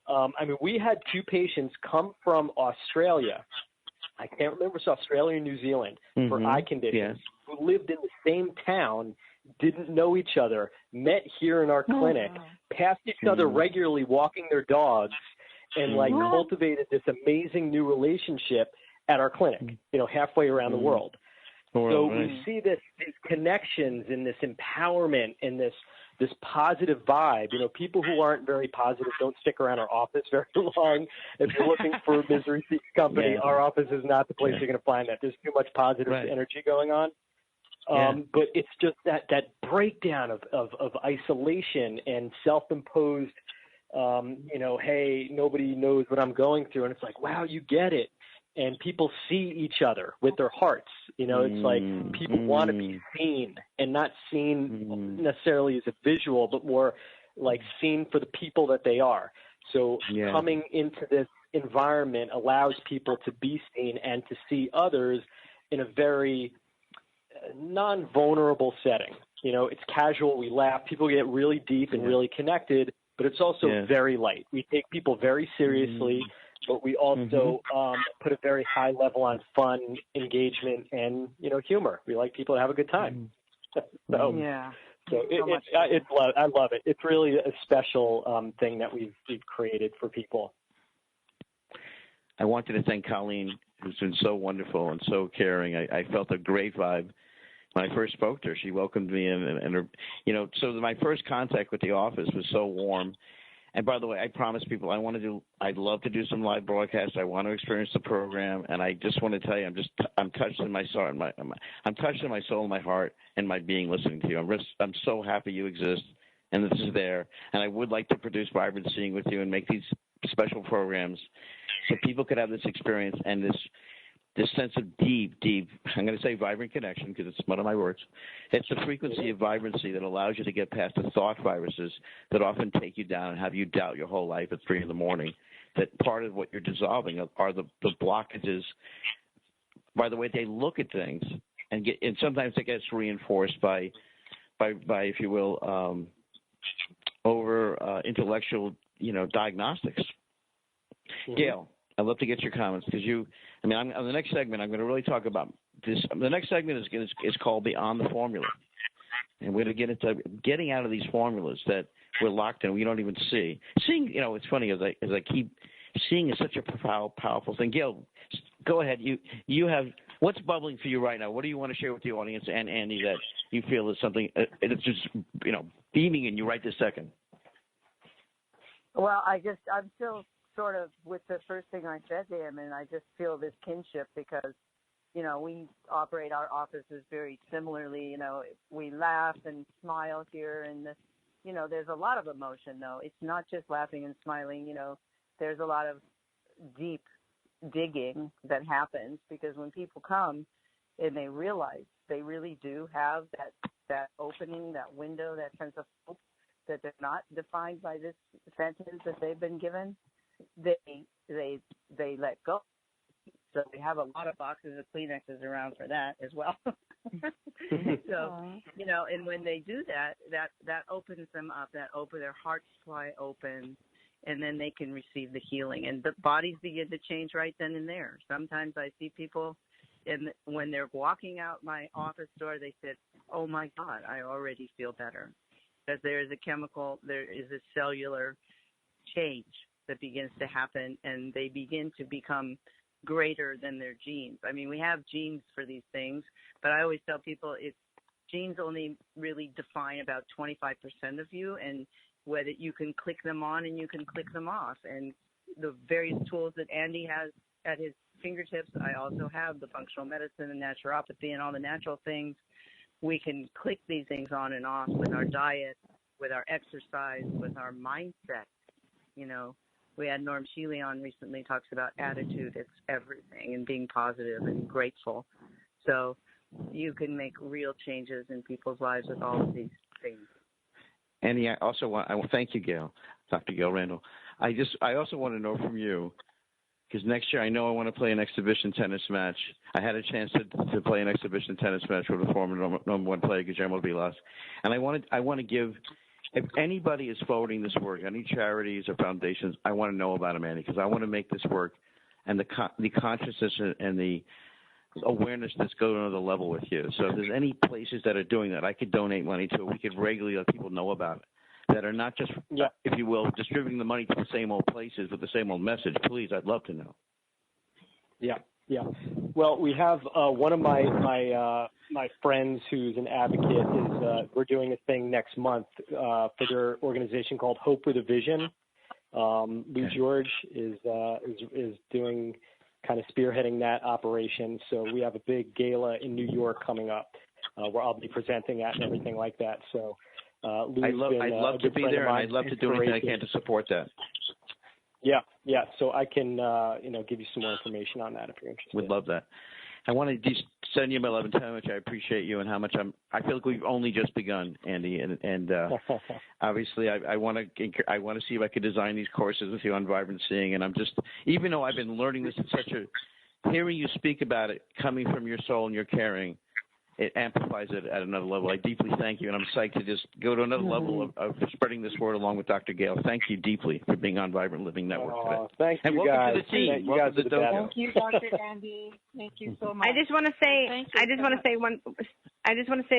And we had 2 patients come from Australia. I can't remember if it's Australia or New Zealand for eye conditions, who lived in the same town, didn't know each other, met here in our clinic, passed each other regularly walking their dogs, and cultivated this amazing new relationship. at our clinic, halfway around the world. So we see these connections and this empowerment and this positive vibe. People who aren't very positive don't stick around our office very long. If you're looking for a misery seeking company, our office is not the place you're going to find that. There's too much positive energy going on. But it's just that breakdown of isolation and self-imposed, hey, nobody knows what I'm going through. And it's like, wow, you get it. And people see each other with their hearts. It's like people want to be seen, and not seen necessarily as a visual, but more like seen for the people that they are. So coming into this environment allows people to be seen and to see others in a very non-vulnerable setting. It's casual. We laugh. People get really deep and really connected, but it's also very light. We take people very seriously. But we also put a very high level on fun, engagement, and humor. We like people to have a good time. I love it. It's really a special thing that we've created for people. I wanted to thank Colleen, who's been so wonderful and so caring. I felt a great vibe when I first spoke to her. She welcomed me in, and her, so my first contact with the office was so warm. And by the way, I promise people I'd love to do some live broadcasts. I want to experience the program, and I just want to tell you, I'm touched in my soul, I'm touched in my soul, and my heart, and my being listening to you. I'm so happy you exist, and this is there. And I would like to produce Vibrant Seeing with you and make these special programs so people could have this experience and this sense of deep, I'm going to say vibrant connection because it's one of my words. It's the frequency of vibrancy that allows you to get past the thought viruses that often take you down and have you doubt your whole life at 3 a.m. That part of what you're dissolving are the blockages by the way they look at things, and sometimes it gets reinforced by if you will, over intellectual diagnostics. Gail, I'd love to get your comments because on the next segment, I'm going to really talk about this. The next segment is called Beyond the Formula. And we're going to get into getting out of these formulas that we're locked in, we don't even see. Seeing, it's funny, as I keep seeing is such a powerful thing. Gail, go ahead. You have, what's bubbling for you right now? What do you want to share with the audience and Andy that you feel is something, it's just, beaming in you right this second? Well, I'm still sort of with the first thing I said to him, and I just feel this kinship because, we operate our offices very similarly. We laugh and smile here, and there's a lot of emotion though. It's not just laughing and smiling. There's a lot of deep digging that happens because when people come and they realize they really do have that opening, that window, that sense of hope, that they're not defined by this sentence that they've been given. They let go. So we have a lot of boxes of Kleenexes around for that as well. So, and when they do that opens them up, their hearts fly open, and then they can receive the healing. And the bodies begin to change right then and there. Sometimes I see people, and when they're walking out my office door, they said, oh my God, I already feel better. Because there is a cellular change that begins to happen, and they begin to become greater than their genes. I mean, we have genes for these things, but I always tell people genes only really define about 25% of you, and whether you can click them on and you can click them off. And the various tools that Andy has at his fingertips, I also have the functional medicine and naturopathy and all the natural things. We can click these things on and off with our diet, with our exercise, with our mindset. We had Norm Shealy on recently, talks about attitude. It's everything, and being positive and grateful. So you can make real changes in people's lives with all of these things. Andy, I will thank you, Gail, Dr. Gail Randall. I also want to know from you, because next year I know I want to play an exhibition tennis match. I had a chance to play an exhibition tennis match with a former number one player, Guillermo Vilas, and I want to give. If anybody is forwarding this work, any charities or foundations, I want to know about them, Andy, because I want to make this work and the consciousness and the awareness that's going on another level with you. So if there's any places that are doing that, I could donate money to. We could regularly let people know about it, that are not just, if you will, distributing the money to the same old places with the same old message. Please, I'd love to know. Yeah, Yeah. Well, we have one of my friends who's an advocate is we're doing a thing next month for their organization called Hope with a Vision. Lou George is doing kind of spearheading that operation. So we have a big gala in New York coming up where I'll be presenting at and everything like that. So I'd love to be there, and I'd love to do anything I can to support that. Yeah. So I can, give you some more information on that if you're interested. Would love that. I want to just send you my love and how much I appreciate you and how much I feel like we've only just begun, Andy. And obviously, I want to see if I could design these courses with you on vibrancy. And I'm just, even though I've been learning this hearing you speak about it coming from your soul and your caring, it amplifies it at another level. I deeply thank you, and I'm psyched to just go to another level of spreading this word along with Dr. Gail. Thank you deeply for being on Vibrant Living Network today. Thank you, and welcome guys. to the team. Welcome to the dojo. Thank you, Dr. Andy. Thank you so much. I just want to say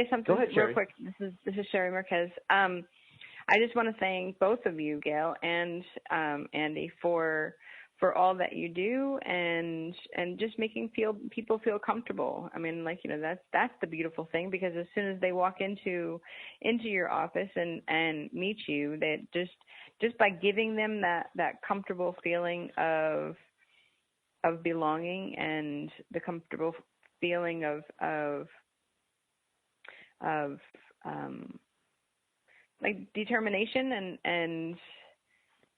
something ahead, real quick. This is Sherry Marquez. I just want to thank both of you, Gail and Andy, for all that you do and just making people feel comfortable. I mean, that's the beautiful thing, because as soon as they walk into your office and meet you, that just by giving them that comfortable feeling of belonging and the comfortable feeling of determination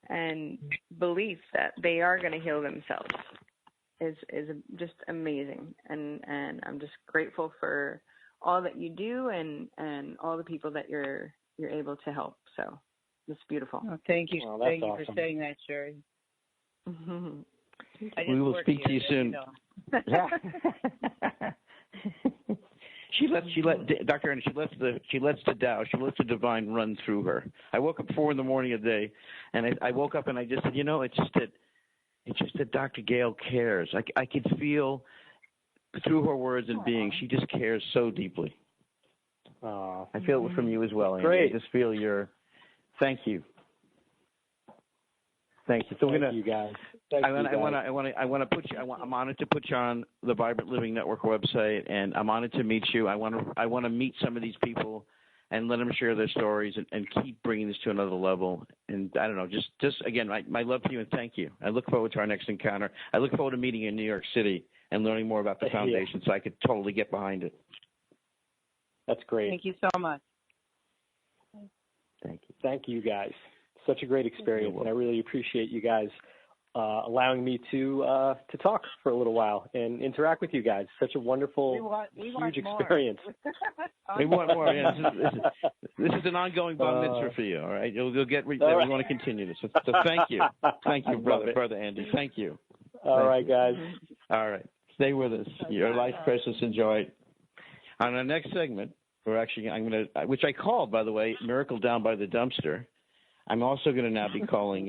and belief that they are going to heal themselves is just amazing. And I'm just grateful for all that you do and all the people that you're able to help. So it's beautiful. Oh, thank you. Well, thank awesome. you for saying that, Sherry. We will speak to you soon. She lets Dr. Andy, she lets the divine run through her. I woke up 4 a.m. a day, and I woke up and I just said, it's just that Dr. Gail cares. I could feel through her words and being, she just cares so deeply. I feel it from you as well, Andy. Great. I just feel thank you. Thank you. So thank you guys. I'm honored to put you on the Vibrant Living Network website, and I'm honored to meet you. I want to meet some of these people and let them share their stories and keep bringing this to another level. And I don't know, just again, my love to you and thank you. I look forward to our next encounter. I look forward to meeting you in New York City and learning more about the foundation, so I could totally get behind it. That's great. Thank you so much. Thank you. Thank you, guys. Such a great experience, and I really appreciate you guys allowing me to talk for a little while and interact with you guys. Such a wonderful, huge experience. We want more. Yeah, this is an ongoing bar mitzvah for you. All right, you'll get. We want to continue this. So thank you, brother Andy. Thank you. All right, guys. All right, stay with us. Your life, precious. Enjoy it. On our next segment, which I called, by the way, Miracle Down by the Dumpster. I'm also going to now be calling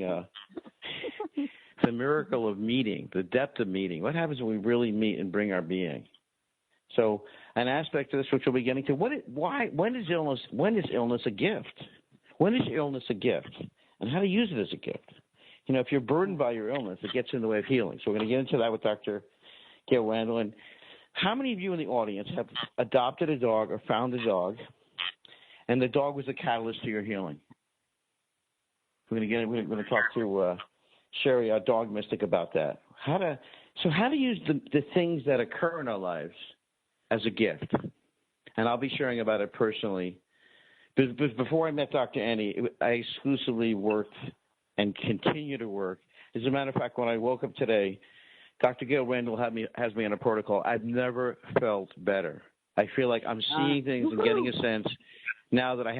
the miracle of meeting, the depth of meeting. What happens when we really meet and bring our being? So an aspect of this, which we'll be getting to, when is illness a gift? When is illness a gift? And how to use it as a gift? If you're burdened by your illness, it gets in the way of healing. So we're going to get into that with Dr. Gail Randall. And how many of you in the audience have adopted a dog or found a dog, and the dog was a catalyst to your healing? We're going to talk to Sherry, our dog mystic, about that. How to use the things that occur in our lives as a gift. And I'll be sharing about it personally. Before I met Dr. Annie, I exclusively worked and continue to work. As a matter of fact, when I woke up today, Dr. Gail Randall has me on a protocol. I've never felt better. I feel like I'm seeing things and getting a sense now that I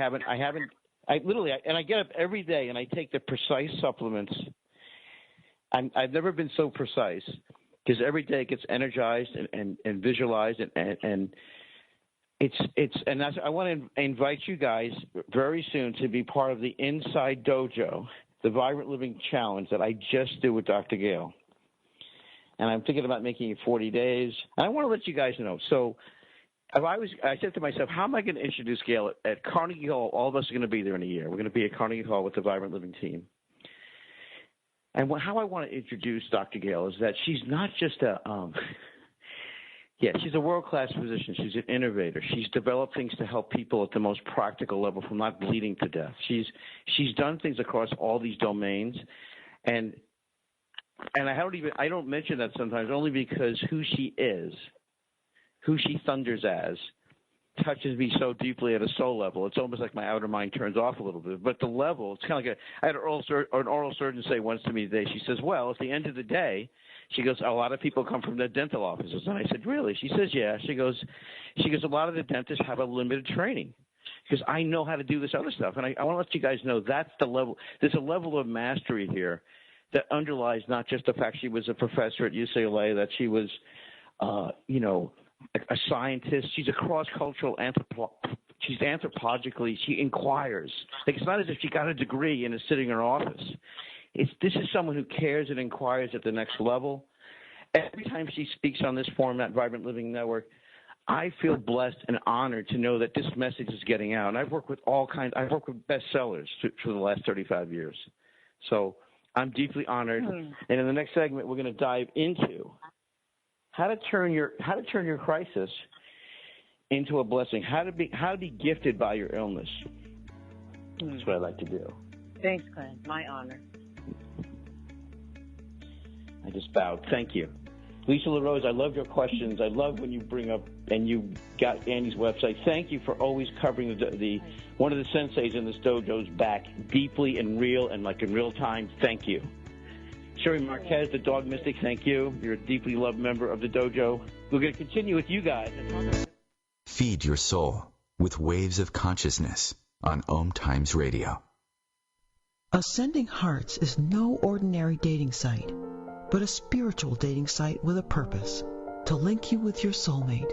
get up every day and I take the precise supplements. I've never been so precise, because every day it gets energized and visualized and I want to invite you guys very soon to be part of the Inside Dojo, the Vibrant Living Challenge that I just do with Dr. Gail. And I'm thinking about making it 40 days. And I want to let you guys know. So I said to myself, how am I going to introduce Gail at Carnegie Hall? All of us are going to be there in a year. We're going to be at Carnegie Hall with the Vibrant Living team. And how I want to introduce Dr. Gail is that she's not just a she's a world-class physician. She's an innovator. She's developed things to help people at the most practical level from not bleeding to death. She's done things across all these domains, and I don't mention that sometimes only because who she is, who she thunders as, touches me so deeply at a soul level. It's almost like my outer mind turns off a little bit. But the level, it's kind of like I had an oral surgeon say once to me today, she says, well, at the end of the day, she goes, a lot of people come from the dental offices. And I said, really? She says, yeah. She goes, a lot of the dentists have a limited training because I know how to do this other stuff. And I want to let you guys know that's the level. There's a level of mastery here that underlies not just the fact she was a professor at UCLA, that she was, a scientist. She's a cross-cultural she's anthropologically, she inquires. Like, it's not as if she got a degree and is sitting in her office. This is someone who cares and inquires at the next level. Every time she speaks on this format, Vibrant Living Network, I feel blessed and honored to know that this message is getting out. And I've worked with I've worked with bestsellers for the last 35 years. So I'm deeply honored. And in the next segment, we're going to dive into how to turn your crisis into a blessing. How to be gifted by your illness. That's what I like to do. Thanks, Glenn. My honor. I just bowed. Thank you. Lisa LaRose, I love your questions. I love when you bring up, and you got Andy's website. Thank you for always covering the one of the senseis in this dojo's back deeply and real and like in real time. Thank you. Sherry Marquez, the dog mystic, thank you. You're a deeply loved member of the dojo. We're going to continue with you guys. Feed your soul with waves of consciousness on OMTimes Radio. Ascending Hearts is no ordinary dating site, but a spiritual dating site with a purpose, to link you with your soulmate.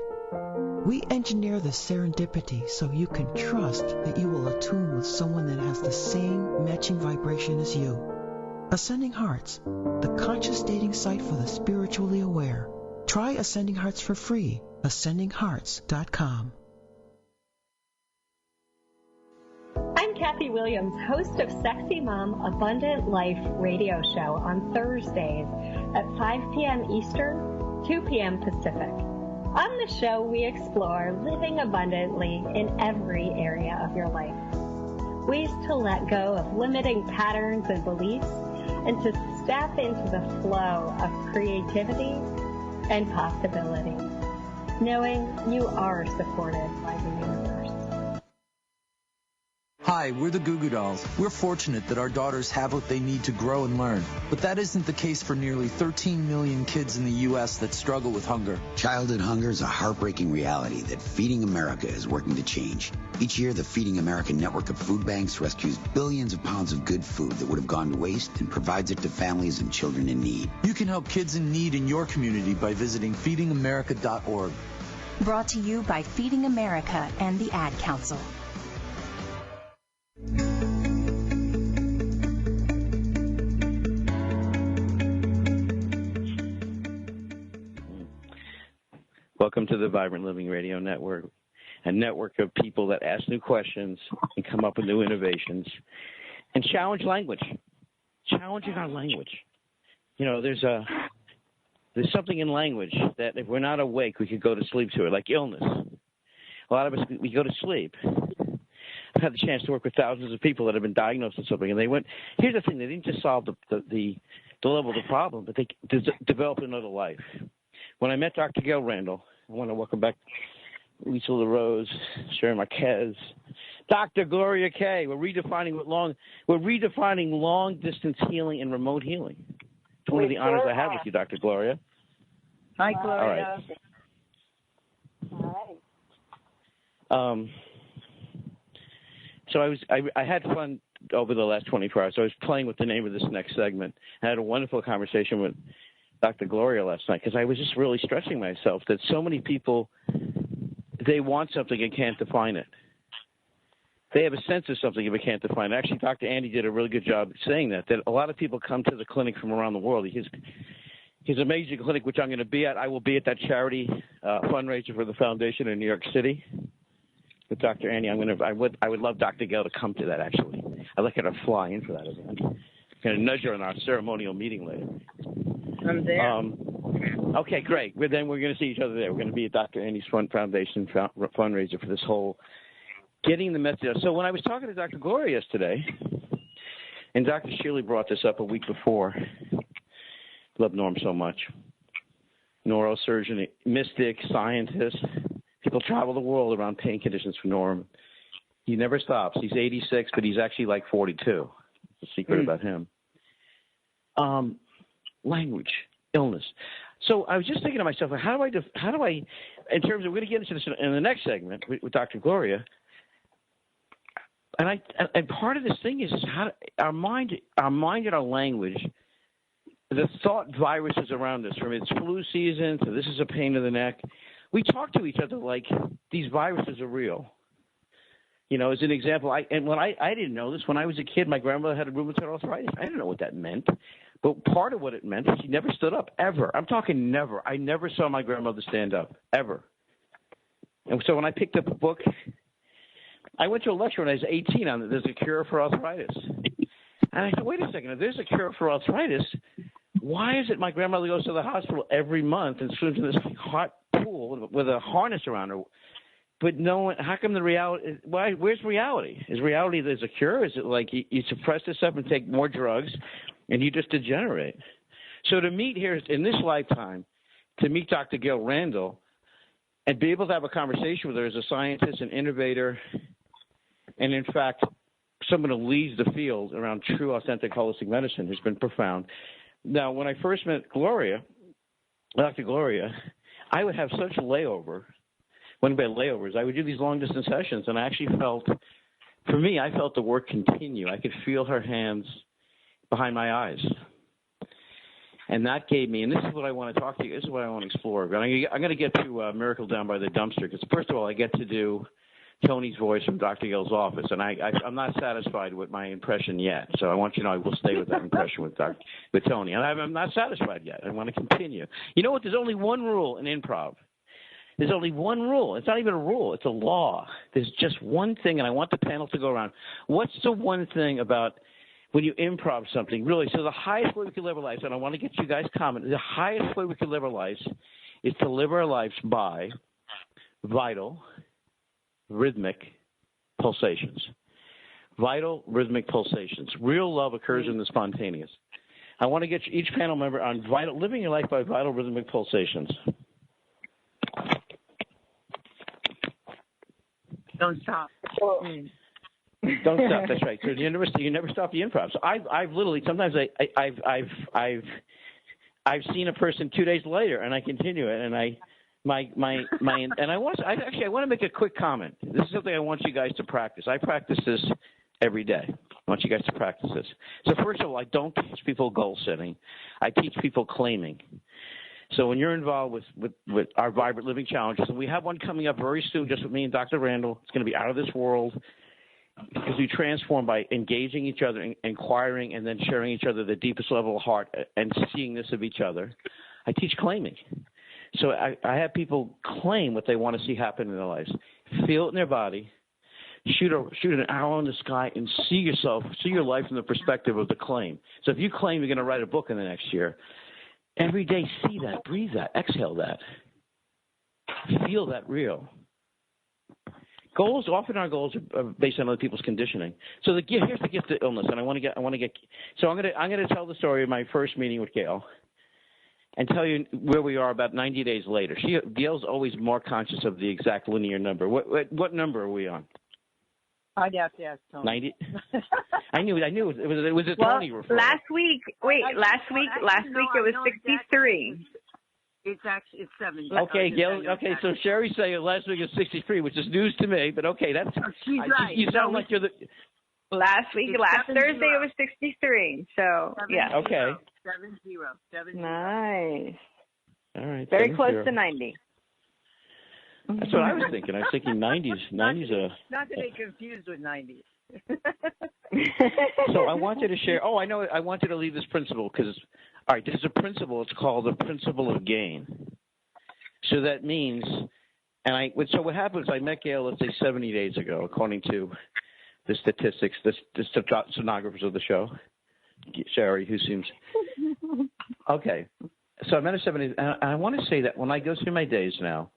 We engineer the serendipity so you can trust that you will attune with someone that has the same matching vibration as you. Ascending Hearts, the conscious dating site for the spiritually aware. Try Ascending Hearts for free. AscendingHearts.com. I'm Kathy Williams, host of Sexy Mom Abundant Life radio show on Thursdays at 5 p.m. Eastern, 2 p.m. Pacific. On the show, we explore living abundantly in every area of your life. Ways to let go of limiting patterns and beliefs and to step into the flow of creativity and possibility, knowing you are supported by the universe. Hi, we're the Goo Goo Dolls. We're fortunate that our daughters have what they need to grow and learn. But that isn't the case for nearly 13 million kids in the U.S. that struggle with hunger. Childhood hunger is a heartbreaking reality that Feeding America is working to change. Each year, the Feeding America network of food banks rescues billions of pounds of good food that would have gone to waste and provides it to families and children in need. You can help kids in need in your community by visiting feedingamerica.org. Brought to you by Feeding America and the Ad Council. Welcome to the Vibrant Living Radio Network, a network of people that ask new questions and come up with new innovations and challenge language, challenging our language. You know, there's something in language that if we're not awake, we could go to sleep to it, like illness. A lot of us, we go to sleep. I've had the chance to work with thousands of people that have been diagnosed with something, and they went, here's the thing, they didn't just solve the level of the problem, but they developed another life. When I met Dr. Gail Randall, I want to welcome back Lisa LaRose, Sherry Marquez, Dr. Gloria Kay. We're redefining long distance healing and remote healing. It's one of the honors I have with you, Dr. Gloria. Hi, Gloria. All right. So I had fun over the last 24 hours. So I was playing with the name of this next segment. I had a wonderful conversation with Dr. Gloria last night because I was just really stretching myself that so many people, they want something and can't define it. They have a sense of something but can't define it. Actually, Dr. Andy did a really good job saying that a lot of people come to the clinic from around the world. His amazing clinic, which I'm going to be at, I will be at that charity fundraiser for the foundation in New York City with Dr. Andy. I would love Dr. Gail to come to that, actually. I'd like her to fly in for that event. going to nudge her in our ceremonial meeting later. I'm there. Okay, great. Well, then we're going to see each other there. We're going to be at Dr. Andy's Foundation fundraiser for this whole getting the message out. So when I was talking to Dr. Gloria yesterday, and Dr. Shirley brought this up a week before, love Norm so much, neurosurgeon, mystic, scientist, people travel the world around pain conditions for Norm. He never stops. He's 86, but he's actually like 42. The secret about him. Language, illness. So I was just thinking to myself, how do I, in terms of, we're going to get into this in the next segment with Dr. Gloria, and part of this thing is how our mind and our language, the thought viruses around us, from it's flu season to this is a pain in the neck, we talk to each other like these viruses are real. You know, as an example, I didn't know this. When I was a kid, my grandmother had rheumatoid arthritis. I didn't know what that meant. But part of what it meant is she never stood up, ever. I'm talking never. I never saw my grandmother stand up, ever. And so when I picked up a book, I went to a lecture when I was 18 on There's a Cure for Arthritis. And I said, wait a second, if there's a cure for arthritis, why is it my grandmother goes to the hospital every month and swims in this hot pool with a harness around her? But no one, how come the reality, where's reality? Is reality there's a cure? Is it like you suppress this stuff and take more drugs and you just degenerate? So to meet here in this lifetime, to meet Dr. Gail Randall and be able to have a conversation with her as a scientist, an innovator, and in fact, someone who leads the field around true, authentic, holistic medicine has been profound. Now, when I first met Gloria, Dr. Gloria, I would have such layover. When by layovers, I would do these long-distance sessions, and I actually felt, for me, I felt the work continue. I could feel her hands behind my eyes. And that gave me, and this is what I want to talk to you, this is what I want to explore. But I'm going to get to Miracle Down by the Dumpster, because first of all, I get to do Tony's voice from Dr. Gill's office, and I'm not satisfied with my impression yet. So I want you to know I will stay with that impression with Tony. And I'm not satisfied yet. I want to continue. You know what? There's only one rule in improv. There's only one rule. It's not even a rule. It's a law. There's just one thing, and I want the panel to go around. What's the one thing about when you improv something, really? So the highest way we can live our lives, and I want to get you guys comment, the highest way we can live our lives is to live our lives by vital, rhythmic pulsations. Vital, rhythmic pulsations. Real love occurs in the spontaneous. I want to get each panel member on living your life by vital, rhythmic pulsations. Don't stop. Don't stop. That's right. So you never stop the improv. So I've literally sometimes I've seen a person 2 days later, and I continue it, and I want to make a quick comment. This is something I want you guys to practice. I practice this every day. I want you guys to practice this. So first of all, I don't teach people goal setting. I teach people claiming. So when you're involved with our Vibrant Living Challenges, and we have one coming up very soon just with me and Dr. Randall. It's going to be out of this world because we transform by engaging each other, inquiring, and then sharing each other the deepest level of heart and seeing this of each other. I teach claiming. So I have people claim what they want to see happen in their lives. Feel it in their body. Shoot an arrow in the sky and see your life from the perspective of the claim. So if you claim you're going to write a book in the next year, every day, see that, breathe that, exhale that, feel that real. Often our goals are based on other people's conditioning. So here's the gift of illness, and I want to get. So I'm going to tell the story of my first meeting with Gail, and tell you where we are about 90 days later. Gail's always more conscious of the exact linear number. What number are we on? I'd have to ask Tony. 90. I knew it was a Tony referral. Last week it was 63. It's 70. Okay, Gail. Okay, so Sherry saying last week is 63, which is news to me. But okay, that's she's right. You sound like you're the. Last Thursday it was 63. So yeah. Okay. 70. Nice. All right. Very close to 90. That's what I was thinking. I was thinking 90s. 90s not to be confused with 90s. So I wanted to share. Oh, I know. I wanted to leave this principle because, all right, this is a principle. It's called the principle of gain. So that means, so what happens? I met Gail, let's say 70 days ago, according to the statistics, the stenographers of the show. Sherry, who seems okay. So I'm at a 70, and I want to say that when I go through my days now,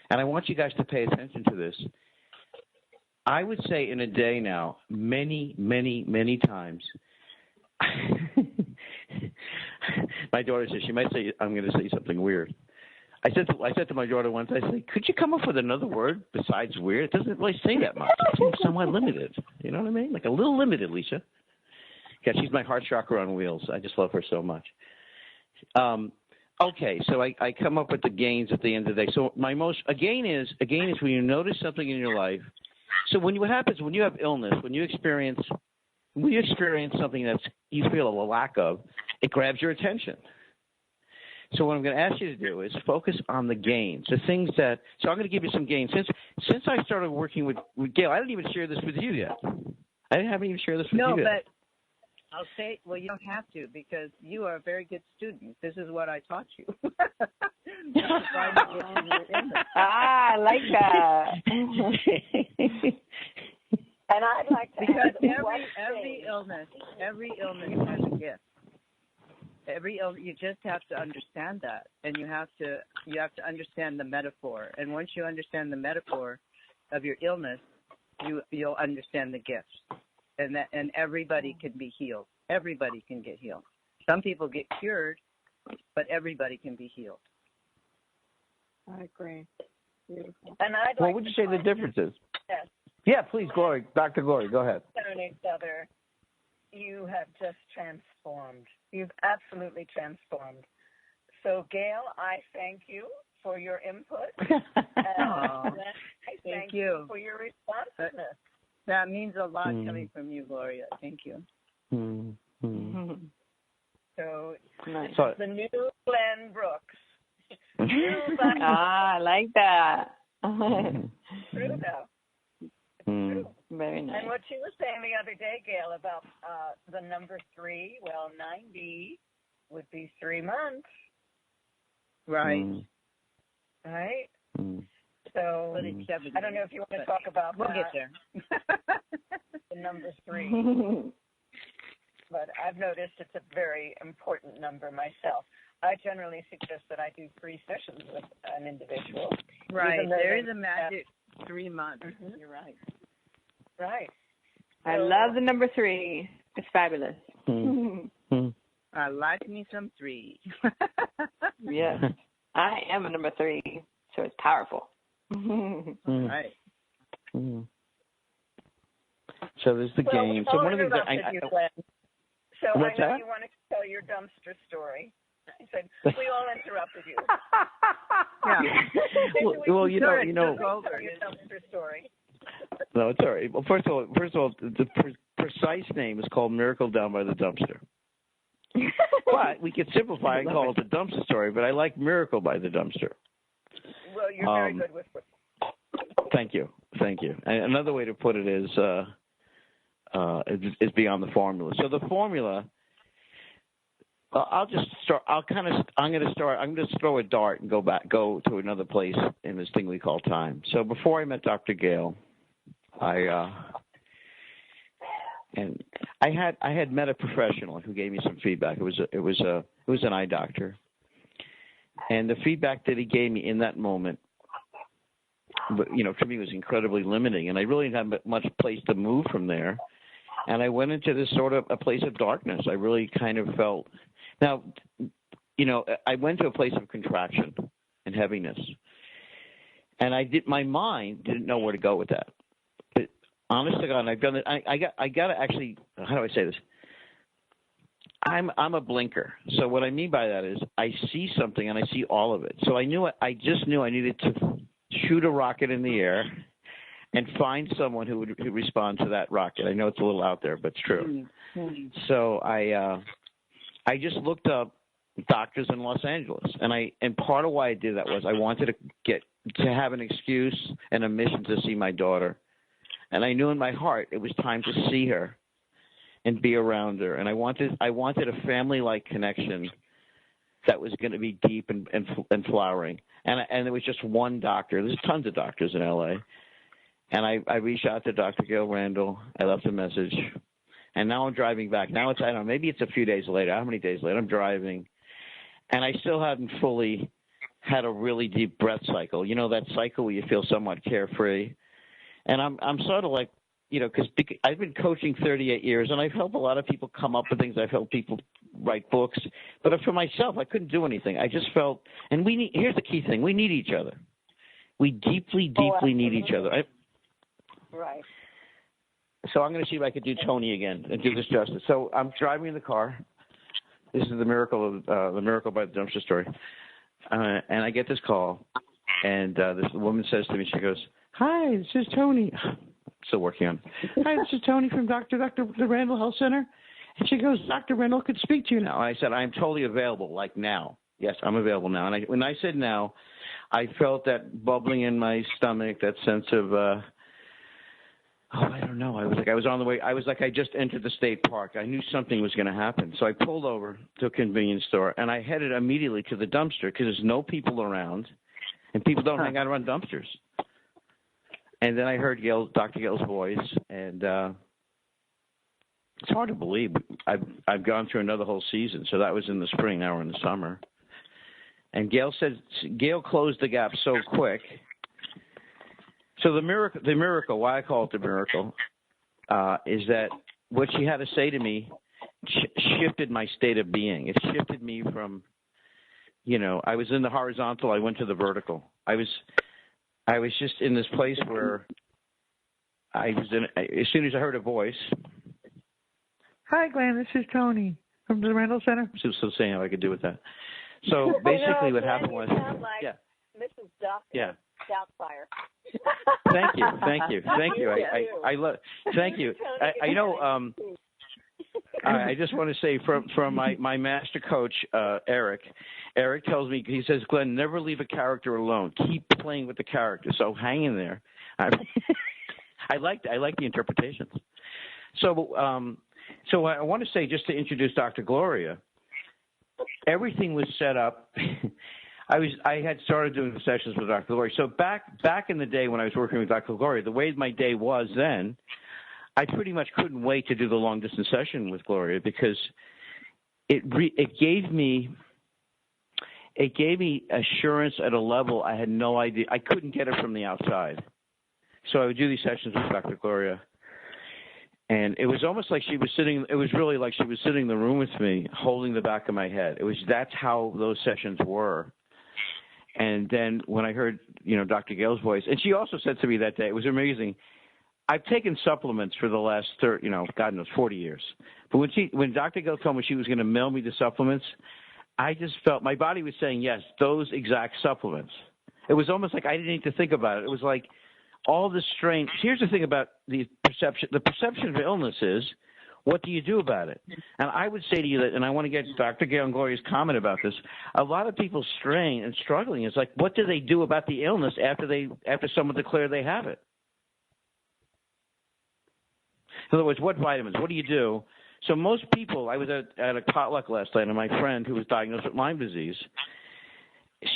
and I want you guys to pay attention to this, I would say in a day now, many, many, many times, my daughter says, she might say, I'm going to say something weird. I said to my daughter once, I said, could you come up with another word besides weird? It doesn't really say that much. It seems somewhat limited. You know what I mean? Like a little limited, Lisa. Yeah, she's my heart chakra on wheels. I just love her so much. Okay, so I come up with the gains at the end of the day. So a gain is when you notice something in your life. So what happens when you have illness, when you experience something that you feel a lack of, it grabs your attention. So what I'm going to ask you to do is focus on the gains, the things that. So I'm going to give you some gains. Since I started working with Gail, I didn't even share this with you yet. I haven't even shared this with you yet. No, but I'll say, well, you don't have to because you are a very good student. This is what I taught you. I like that. And I'd like to because add every illness has a gift. Every illness, you just have to understand that, and you have to understand the metaphor. And once you understand the metaphor of your illness, you'll understand the gifts. And everybody can be healed. Everybody can get healed. Some people get cured, but everybody can be healed. I agree. Beautiful. And what would you say the difference is? Yes. Yeah, please, Glory. Dr. Glory, go ahead. Each other, you have just transformed. You've absolutely transformed. So, Gail, I thank you for your input. I thank you for your responsiveness. That means a lot coming from you, Gloria. Thank you. So, nice. The new Glenn Brooks. I like that. True though. True. Very nice. And what you were saying the other day, Gail, about the number 3, 90 would be 3 months. Right. Right? So, I don't know if you want to talk about we'll get there. The number 3. But I've noticed it's a very important number myself. I generally suggest that I do 3 sessions with an individual. Right. There is a magic 3 months. You're right. Right. I love the number 3. It's fabulous. I like me some 3. Yes. I am a number 3, so it's powerful. Right. So there's the game. So one of the So what's I know that? you wanted to tell your dumpster story. I said we all interrupted you. Yeah. Well, you know. Your dumpster story. No, it's all right. Well, first of all, the precise name is called Miracle Down by the Dumpster. But we could simplify and call it the dumpster story. But I like Miracle by the Dumpster. Well, you're very good with it. Thank you. And another way to put it is beyond the formula. So the formula, I'm going to throw a dart and go to another place in this thing we call time. So before I met Dr. Gail, I had met a professional who gave me some feedback. It was an eye doctor, and the feedback that he gave me in that moment, for me was incredibly limiting, and I really didn't have much place to move from there. And I went into this sort of a place of darkness. I really kind of felt. Now, I went to a place of contraction and heaviness, and my mind didn't know where to go with that. But honest to God, I've done it. I got to actually. How do I say this? I'm a blinker. So what I mean by that is I see something and I see all of it. So I just knew I needed to shoot a rocket in the air and find someone who would respond to that rocket. I know it's a little out there, but it's true. So I just looked up doctors in Los Angeles, and part of why I did that was I wanted to have an excuse and a mission to see my daughter, and I knew in my heart it was time to see her and be around her, and I wanted a family-like connection that was going to be deep and flowering, and there was just one doctor. There's tons of doctors in LA. And I reached out to Dr. Gail Randall. I left a message. And now I'm driving back. Now it's, I don't know, maybe it's a few days later. How many days later? I'm driving, and I still haven't fully had a really deep breath cycle. You know, that cycle where you feel somewhat carefree. And I'm sort of like, you know, because I've been coaching 38 years, and I've helped a lot of people come up with things. I've helped people write books. But for myself, I couldn't do anything. I just felt, and here's the key thing, we need each other. We deeply need each other. Right. So I'm going to see if I could do Tony again and do this justice. So I'm driving in the car. This is the miracle by the dumpster story. And I get this call, and this woman says to me, she goes, "Hi, this is Tony." Still working on it. "Hi, this is Tony from the Randall Health Center." And she goes, "Dr. Randall could speak to you now." And I said, "I'm totally available, like now." Yes, I'm available now. And when I said now, I felt that bubbling in my stomach, that sense of, I don't know. I was on the way. I was like I just entered the state park. I knew something was going to happen. So I pulled over to a convenience store, and I headed immediately to the dumpster because there's no people around, and people don't hang out around dumpsters. And then I heard Dr. Gale's voice, and it's hard to believe. I've gone through another whole season. So that was in the spring. Now we're in the summer. And Gail closed the gap so quick. So the miracle, why I call it the miracle, is that what she had to say to me shifted my state of being. It shifted me from, you know, I was in the horizontal, I went to the vertical. I was just in this place where as soon as I heard a voice. "Hi, Glenn, this is Tony from the Randall Center." So saying how I could do with that. So basically what happened was, like yeah. Mrs. Duff. Yeah. Doubtfire. Thank you. I love. Thank you. I just want to say from my master coach Eric. Eric tells me, he says, "Glenn, never leave a character alone. Keep playing with the character." So hang in there. I like the interpretations. So I want to say, just to introduce Dr. Gloria, everything was set up. I had started doing sessions with Dr. Gloria. So back in the day when I was working with Dr. Gloria, the way my day was then, I pretty much couldn't wait to do the long distance session with Gloria because it gave me assurance at a level I had no idea. I couldn't get it from the outside. So I would do these sessions with Dr. Gloria. And it was almost like she was sitting. It was really like she was sitting in the room with me, holding the back of my head. That's how those sessions were. And then when I heard, you know, Dr. Gale's voice, and she also said to me that day, it was amazing. I've taken supplements for the last 40 years. But when Dr. Gale told me she was going to mail me the supplements, I just felt my body was saying yes, those exact supplements. It was almost like I didn't need to think about it. It was like all the strain. Here's the thing about the perception. The perception of illness is, what do you do about it? And I would say to you that, and I want to get Dr. Gale and Gloria's comment about this, a lot of people strain and struggling. It's like, what do they do about the illness after someone declares they have it? In other words, what vitamins? What do you do? So most people, I was at a potluck last night, and my friend who was diagnosed with Lyme disease,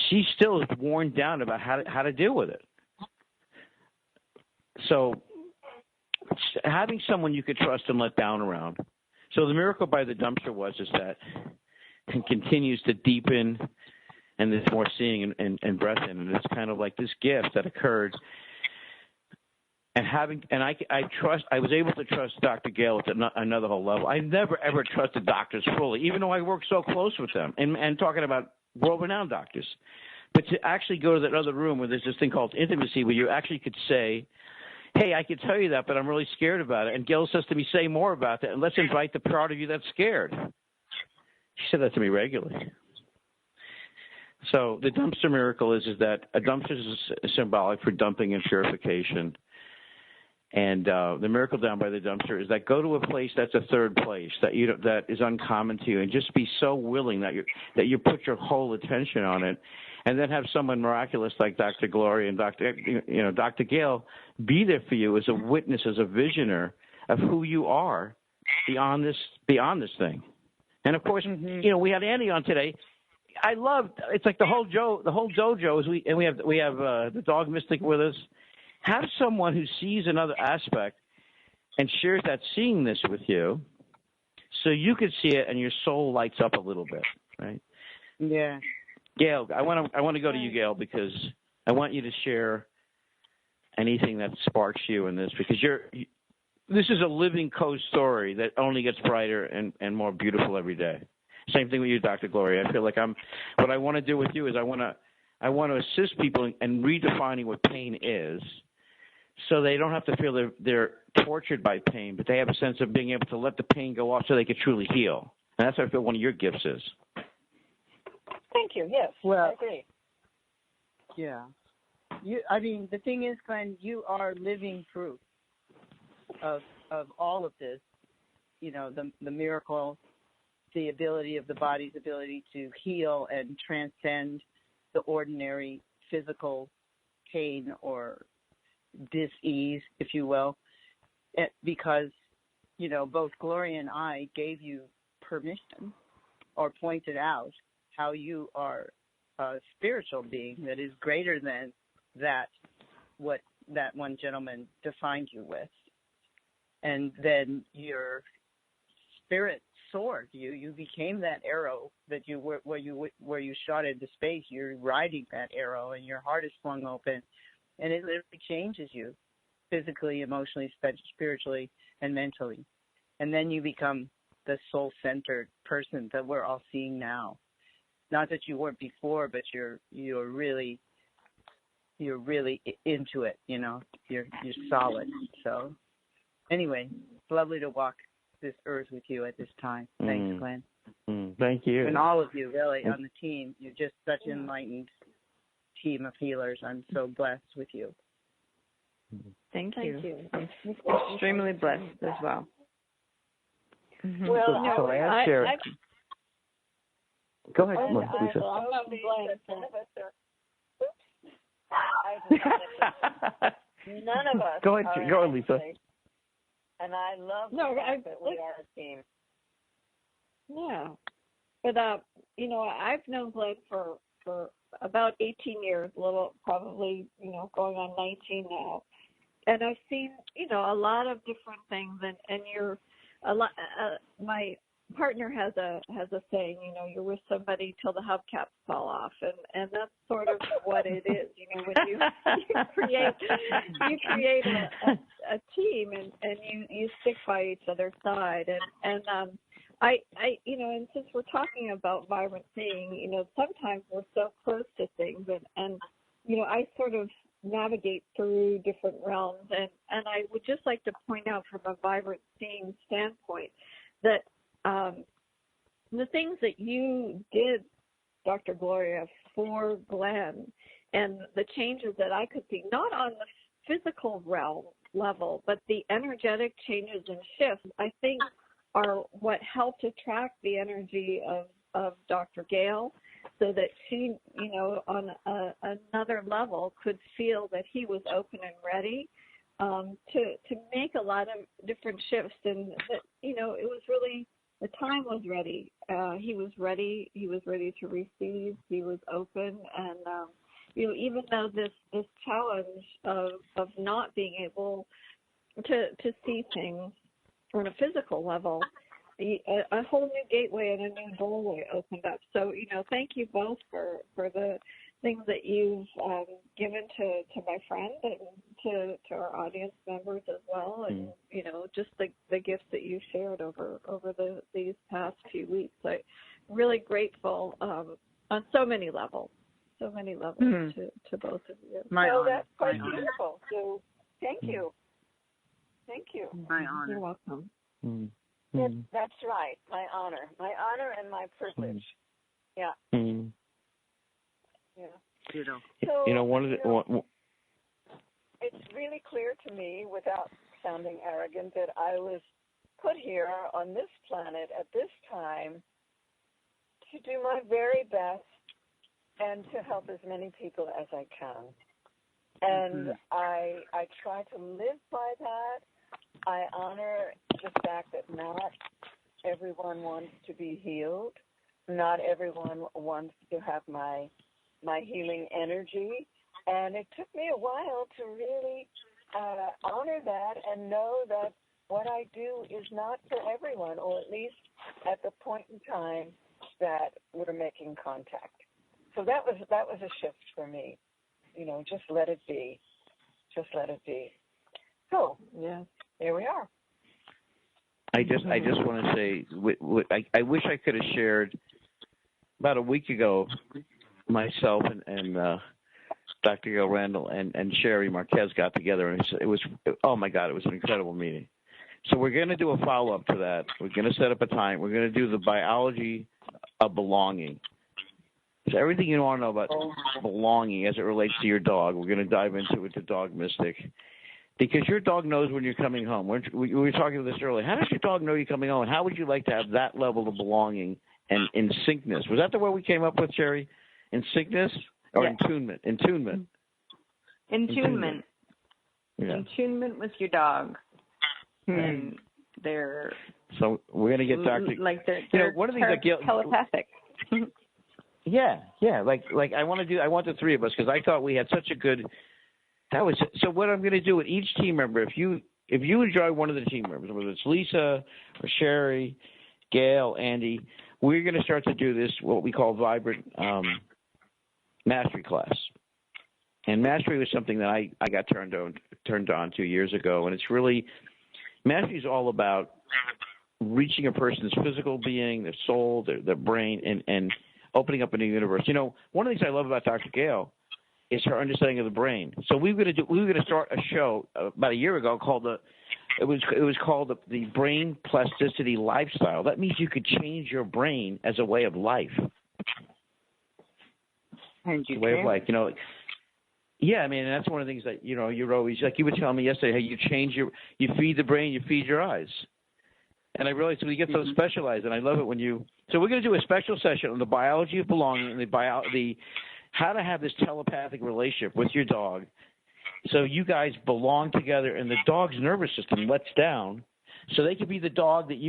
she still is worn down about how to deal with it. So having someone you could trust and let down around. So the miracle by the dumpster was that it continues to deepen, and there's more seeing and breath in, and it's kind of like this gift that occurred. And I was able to trust Dr. Gale at another whole level. I never ever trusted doctors fully, even though I worked so close with them and talking about world-renowned doctors. But to actually go to that other room where there's this thing called intimacy, where you actually could say, "Hey, I could tell you that, but I'm really scared about it." And Gale says to me, "Say more about that, and let's invite the part of you that's scared." She said that to me regularly. So the dumpster miracle is that a dumpster is symbolic for dumping and purification. And the miracle down by the dumpster is that go to a place that's a third place that is uncommon to you, and just be so willing that you put your whole attention on it, and then have someone miraculous like Dr. Gloria and Dr. Gale be there for you as a witness, as a visioner of who you are beyond this thing. And of course, we had Andy on today. I loved it's like the whole dojo is we have the dog mystic with us. Have someone who sees another aspect and shares that seeing this with you, so you could see it and your soul lights up a little bit, right? Yeah. Gail, I want to go to you, Gail, because I want you to share anything that sparks you in this, because this is a living code story that only gets brighter and more beautiful every day. Same thing with you, Dr. Gloria. I feel like what I want to do with you is I want to assist people in redefining what pain is, so they don't have to feel they're tortured by pain, but they have a sense of being able to let the pain go off so they can truly heal. And that's what I feel one of your gifts is. Thank you. Yes, I agree. Yeah. The thing is, Glenn, you are living proof of all of this. You know, the miracle, the ability of the body's ability to heal and transcend the ordinary physical pain or dis-ease, if you will, because, you know, both Gloria and I gave you permission or pointed out how you are a spiritual being that is greater than what that one gentleman defined you with. And then your spirit soared. You became that arrow that you were where you shot into space. You're riding that arrow, and your heart is flung open, and it literally changes you physically, emotionally, spiritually, and mentally. And then you become the soul-centered person that we're all seeing now. Not that you weren't before, but you're really into it. You know, you're solid. So anyway, it's lovely to walk this earth with you at this time. Thanks, Glenn. Thank you. And all of you, really, on the team. You're just such an enlightened team of healers. I'm so blessed with you. Thank you. I'm extremely blessed as well. Mm-hmm. Well, go ahead, Lisa. None of us. Go ahead, Lisa. And I love the fact that we are a team. Yeah, but you know, I've known Glenn for about 18 years, probably, you know, going on 19 now, and I've seen, you know, a lot of different things, and you're a lot. My partner has a saying, you know, you're with somebody till the hubcaps fall off, and that's sort of what it is. You know, when you create a team, and you stick by each other's side, and I you know, and since we're talking about vibrant seeing, you know, sometimes we're so close to things, and you know, I sort of navigate through different realms, and I would just like to point out from a vibrant seeing standpoint that the things that you did, Dr. Gloria, for Glenn, and the changes that I could see, not on the physical realm level, but the energetic changes and shifts, I think are what helped attract the energy of Dr. Gail, so that she, you know, on another level could feel that he was open and ready to make a lot of different shifts, and that, you know, it was really, the time was ready. He was ready. He was ready to receive. He was open, and you know, even though this challenge of not being able to see things on a physical level, a whole new gateway and a new doorway opened up. So, you know, thank you both for the things that you've given to my friend and to our audience members as well, and you know, just the gifts that you shared over these past few weeks. I'm really grateful on so many levels to both of you. That's quite beautiful. So thank you. Thank you. My honor. You're welcome. That's right. My honor and my privilege. Yeah. Yeah. So, you know, one of the. It's really clear to me, without sounding arrogant, that I was put here on this planet at this time to do my very best and to help as many people as I can. And I try to live by that. I honor the fact that not everyone wants to be healed. Not everyone wants to have my healing energy. And it took me a while to really honor that and know that what I do is not for everyone, or at least at the point in time that we're making contact. So that was a shift for me. Just let it be. Just let it be. So, yeah, here we are. I just want to say, I wish I could have shared about a week ago. Myself and Dr. Gail Randall and Sherry Marquez got together, and it was oh my God, it was an incredible meeting. So we're going to do a follow-up to that. We're going to set up a time. We're going to do the biology of belonging. So everything you want to know about belonging as it relates to your dog, we're going to dive into with the Dog Mystic. Because your dog knows when you're coming home. We were talking about this earlier. How does your dog know you're coming home? And how would you like to have that level of belonging and in syncness? Was that the word we came up with, Sherry? In syncness or attunement? Attunement. Attunement. Yeah. Attunement with your dog. And they're so we're going to get Dr. Like they're one of the things that telepathic. Yeah. Like I want the three of us, because I thought we had such a good. So what I'm going to do with each team member, if you enjoy one of the team members, whether it's Lisa or Sherry, Gail, Andy, we're going to start to do this, what we call Vibrant Mastery class. And mastery was something that I got turned on 2 years ago, and it's really, mastery is all about reaching a person's physical being, their soul, their brain, and opening up a new universe. One of the things I love about Dr. Gail is her understanding of the brain. So we were going to start a show about a year ago called it was called the Brain Plasticity Lifestyle. That means you could change your brain as a way of life. And you way can. of life, Yeah, I mean, that's one of the things that you're always like. You were telling me yesterday how you feed the brain, you feed your eyes, and I realized we get so specialized, and I love it when you. So we're going to do a special session on the biology of belonging and the how to have this telepathic relationship with your dog, so you guys belong together, and the dog's nervous system lets down, so they could be the dog that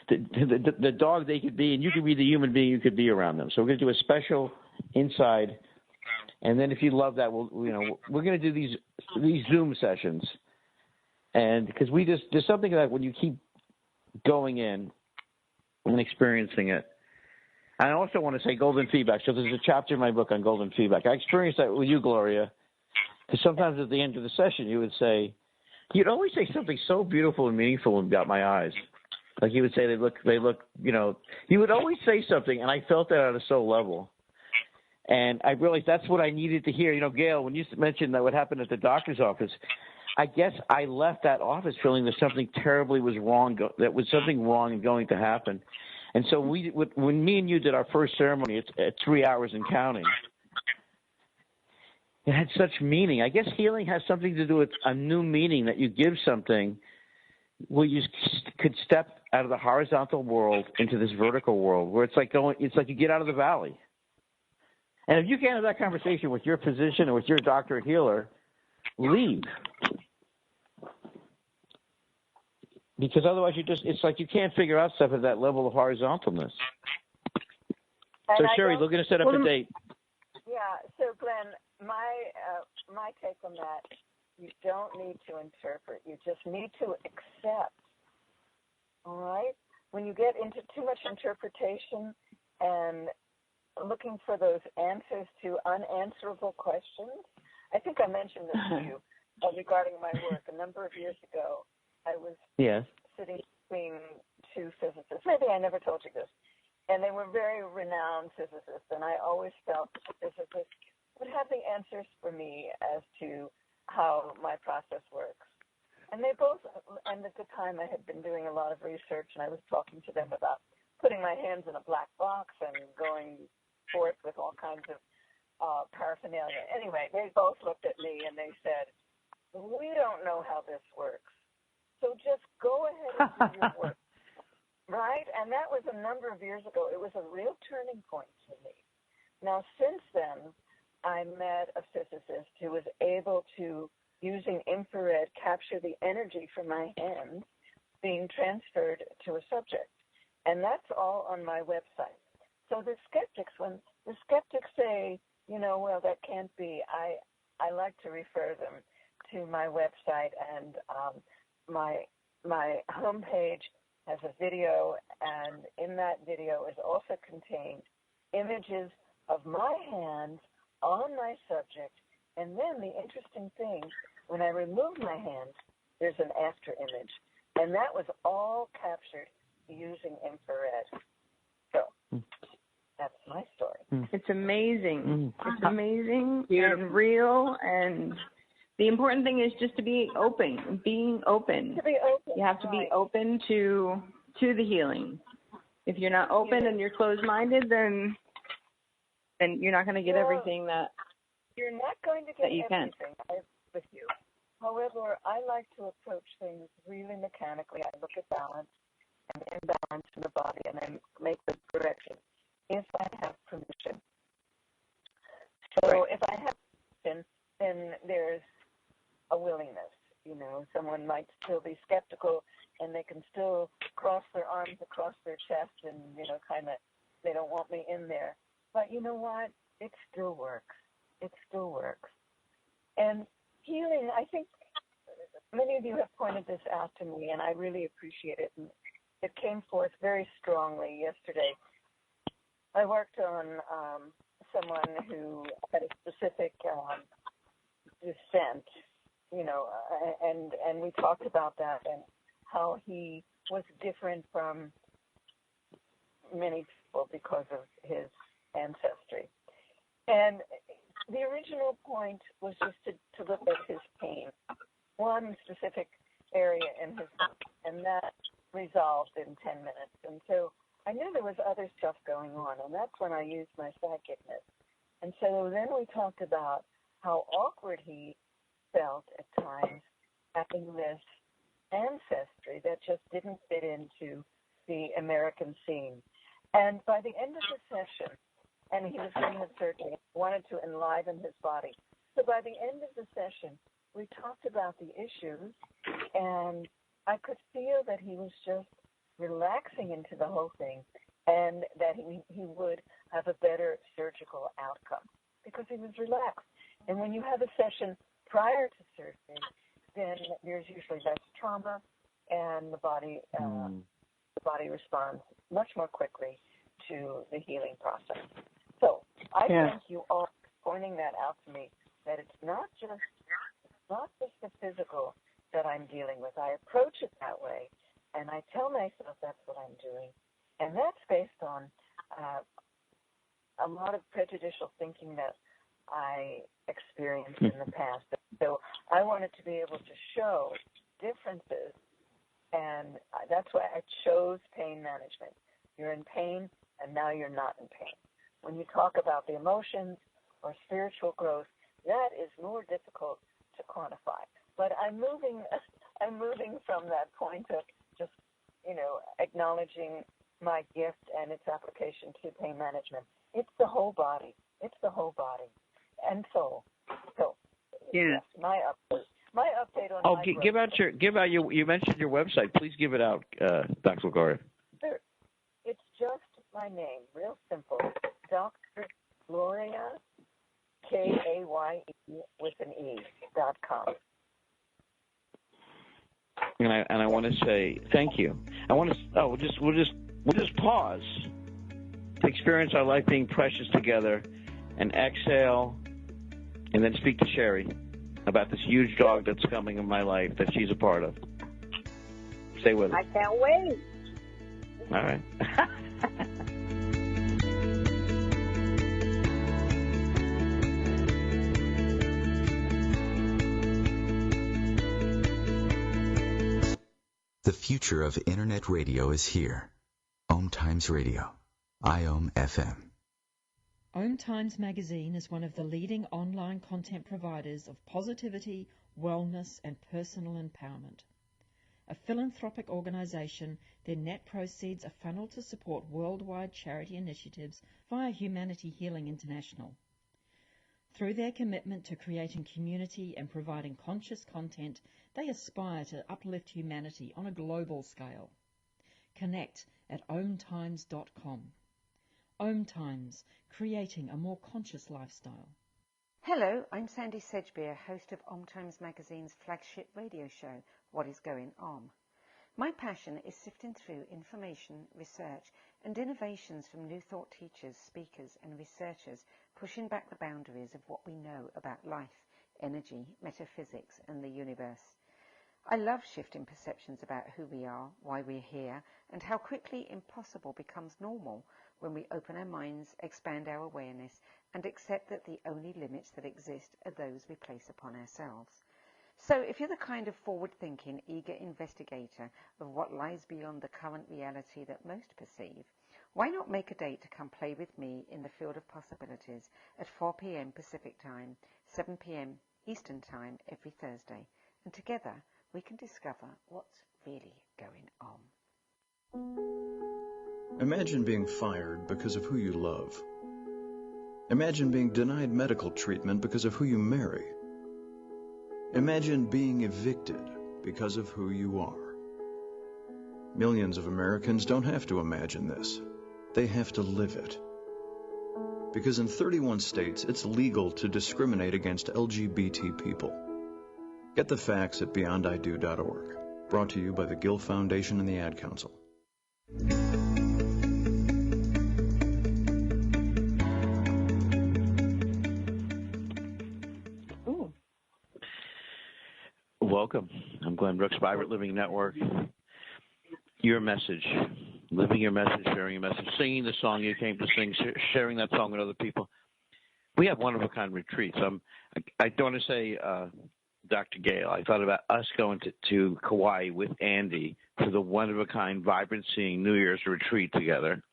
the dog they could be, and you could be the human being you could be around them. So we're going to do a special inside. And then if you love that, we're going to do these Zoom sessions. And because there's something that when you keep going in and experiencing it. I also want to say golden feedback. So there's a chapter in my book on golden feedback. I experienced that with you, Gloria, because sometimes at the end of the session you'd always say something so beautiful and meaningful and got my eyes. Like you would say they look, you would always say something, and I felt that at a soul level. And I realized that's what I needed to hear. Gail, when you mentioned that what happened at the doctor's office, I guess I left that office feeling that something terribly was wrong, that was something wrong and going to happen. And so when me and you did our first ceremony at 3 hours and counting, it had such meaning. I guess healing has something to do with a new meaning that you give something where you could step out of the horizontal world into this vertical world where it's like you get out of the valley. And if you can't have that conversation with your physician or with your doctor or healer, leave. Because otherwise it's like you can't figure out stuff at that level of horizontalness. So Sherry, we're going to set up a date. Yeah, so Glenn, my take on that, you don't need to interpret. You just need to accept. All right? When you get into too much interpretation and looking for those answers to unanswerable questions. I think I mentioned this to you regarding my work a number of years ago. I was sitting between two physicists. Maybe I never told you this. And they were very renowned physicists, and I always felt that the physicists would have the answers for me as to how my process works. And they both, and at the time I had been doing a lot of research, and I was talking to them about putting my hands in a black box and going forth with all kinds of paraphernalia. Anyway, they both looked at me and they said, "We don't know how this works, so just go ahead and do your work." Right? And that was a number of years ago. It was a real turning point for me. Now, since then, I met a physicist who was able to, using infrared, capture the energy from my hands being transferred to a subject. And that's all on my website. So the skeptics, when the skeptics say, well, that can't be, I like to refer them to my website and my my homepage has a video, and in that video is also contained images of my hands on my subject. And then the interesting thing, when I remove my hands, there's an after image. And that was all captured using infrared. So that's my story. It's amazing. It's amazing and real. And the important thing is just to be open, being open. To be open. You have to be open to the healing. If you're not open and you're closed-minded, then you're not going to get everything that you're not going to get that you everything. can. I agree with you. However, I like to approach things really mechanically. I look at balance and imbalance in the body, and then make the correction if I have permission. So if I have permission, then there's a willingness. You know, someone might still be skeptical, and they can still cross their arms across their chest and, you know, kind of, they don't want me in there. But you know what? It still works. It still works. And healing, I think many of you have pointed this out to me, and I really appreciate it. And it came forth very strongly yesterday. I worked on someone who had a specific dissent, you know, and we talked about that and how he was different from many people because of his ancestry. And the original point was just to look at his pain, one specific area in his life, and that resolved in 10 minutes. And so I knew there was other stuff going on, and that's when I used my psychicness. And so then we talked about how awkward he felt at times having this ancestry that just didn't fit into the American scene. And by the end of the session, and he was getting a surgery, wanted to enliven his body. So by the end of the session, we talked about the issues, and I could feel that he was just relaxing into the whole thing, and that he would have a better surgical outcome because he was relaxed. And when you have a session prior to surgery, then there's usually less trauma, and the body responds much more quickly to the healing process. So I thank you all for pointing that out to me, that it's not just the physical that I'm dealing with. I approach it that way, and I tell myself that's what I'm doing. And that's based on a lot of prejudicial thinking that I experienced in the past. So I wanted to be able to show differences, and that's why I chose pain management. You're in pain, and now you're not in pain. When you talk about the emotions or spiritual growth, that is more difficult to quantify. But I'm moving from that point of just, you know, acknowledging my gift and its application to pain management. It's the whole body. It's the whole body and soul. So yes, my update on my give out your you mentioned your website. Please give it out, Dr. LaGuardia. Sure. It's just my name, real simple. Dr. Gloria, Kaye with an E.com. And I want to say thank you. I want to we'll just pause to experience our life being precious together, and exhale, and then speak to Sherry about this huge dog that's coming in my life that she's a part of. Stay with us. I can't wait. All right. The future of Internet radio is here. OMTimes Radio. IOM FM. OMTimes magazine is one of the leading online content providers of positivity, wellness, and personal empowerment. A philanthropic organization, their net proceeds are funneled to support worldwide charity initiatives via Humanity Healing International. Through their commitment to creating community and providing conscious content, they aspire to uplift humanity on a global scale. Connect at omtimes.com. OMTimes, creating a more conscious lifestyle. Hello, I'm Sandy Sedgbeer, host of OMTimes Magazine's flagship radio show, What is Going On? My passion is sifting through information, research, and innovations from new thought teachers, speakers, and researchers pushing back the boundaries of what we know about life, energy, metaphysics, and the universe. I love shifting perceptions about who we are, why we're here, and how quickly impossible becomes normal when we open our minds, expand our awareness, and accept that the only limits that exist are those we place upon ourselves. So if you're the kind of forward-thinking, eager investigator of what lies beyond the current reality that most perceive, why not make a date to come play with me in the field of possibilities at 4 p.m. Pacific Time, 7 p.m. Eastern Time every Thursday, and together we can discover what's really going on. Imagine being fired because of who you love. Imagine being denied medical treatment because of who you marry. Imagine being evicted because of who you are. Millions of Americans don't have to imagine this. They have to live it. Because in 31 states, it's legal to discriminate against LGBT people. Get the facts at beyondido.org. Brought to you by the Gill Foundation and the Ad Council. Welcome. I'm Glenn Brooks, Vibrant Living Network. Your message, living your message, sharing your message, singing the song you came to sing, sharing that song with other people. We have one-of-a-kind retreats. I don't want to say Dr. Gale. I thought about us going to Kauai with Andy for the one-of-a-kind Vibrancy New Year's retreat together.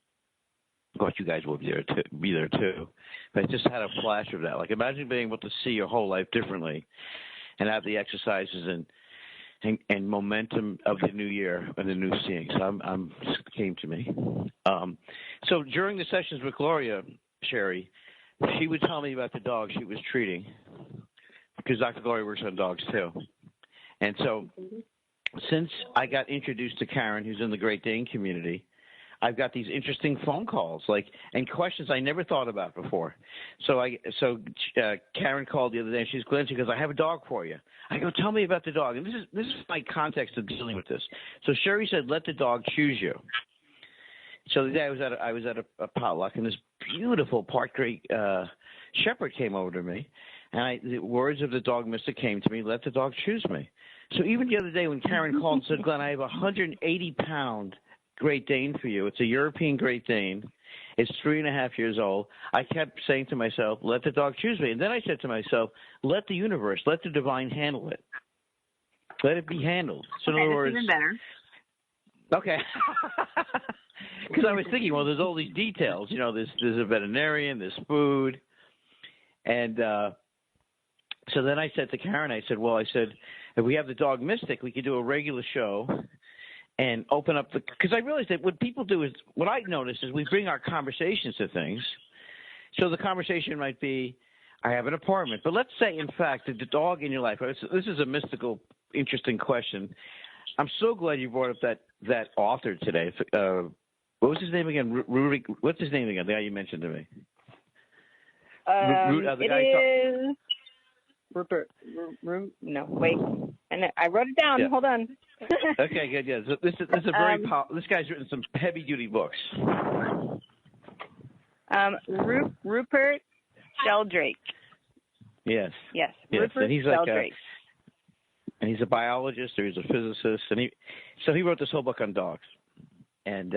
Of course, you guys will be there too. But I just had a flash of that. Like, imagine being able to see your whole life differently and have the exercises and momentum of the new year and the new seeing. So came to me. So during the sessions with Gloria, Sherry, she would tell me about the dog she was treating, because Dr. Gloria works on dogs too. And so since I got introduced to Karen, who's in the Great Dane community, I've got these interesting phone calls, and questions I never thought about before. So Karen called the other day, and she's Glenn. She goes, "I have a dog for you." I go, "Tell me about the dog." And this is my context of dealing with this. So Sherry said, "Let the dog choose you." So the day I was at a potluck, and this beautiful Part Great shepherd came over to me, and the words of the dog mystic came to me: "Let the dog choose me." So even the other day when Karen called and said, "Glenn, I have a 180-pound Great Dane for you. It's a European Great Dane. It's 3.5 years old." I kept saying to myself, "Let the dog choose me." And then I said to myself, "Let the universe, let the divine handle it. Let it be handled." So in other words, even better. Okay. Because I was thinking, well, there's all these details. You know, there's a veterinarian, there's food, and so then I said to Karen, I said, if we have the dog mystic, we could do a regular show and open up because I realized that what people do is, what I noticed is we bring our conversations to things. So the conversation might be, I have an apartment. But let's say, in fact, that the dog in your life, this is a mystical, interesting question. I'm so glad you brought up that author today. What was his name again? What's his name again? The guy you mentioned to me. It is Rupert. No, wait. And I wrote it down. Yeah. Hold on. Okay, good. Yeah, so this is a very this guy's written some heavy duty books. Rupert Sheldrake. Yes. Yes. Yes. Rupert and he's Sheldrake. And he's a biologist or he's a physicist, and he wrote this whole book on dogs. And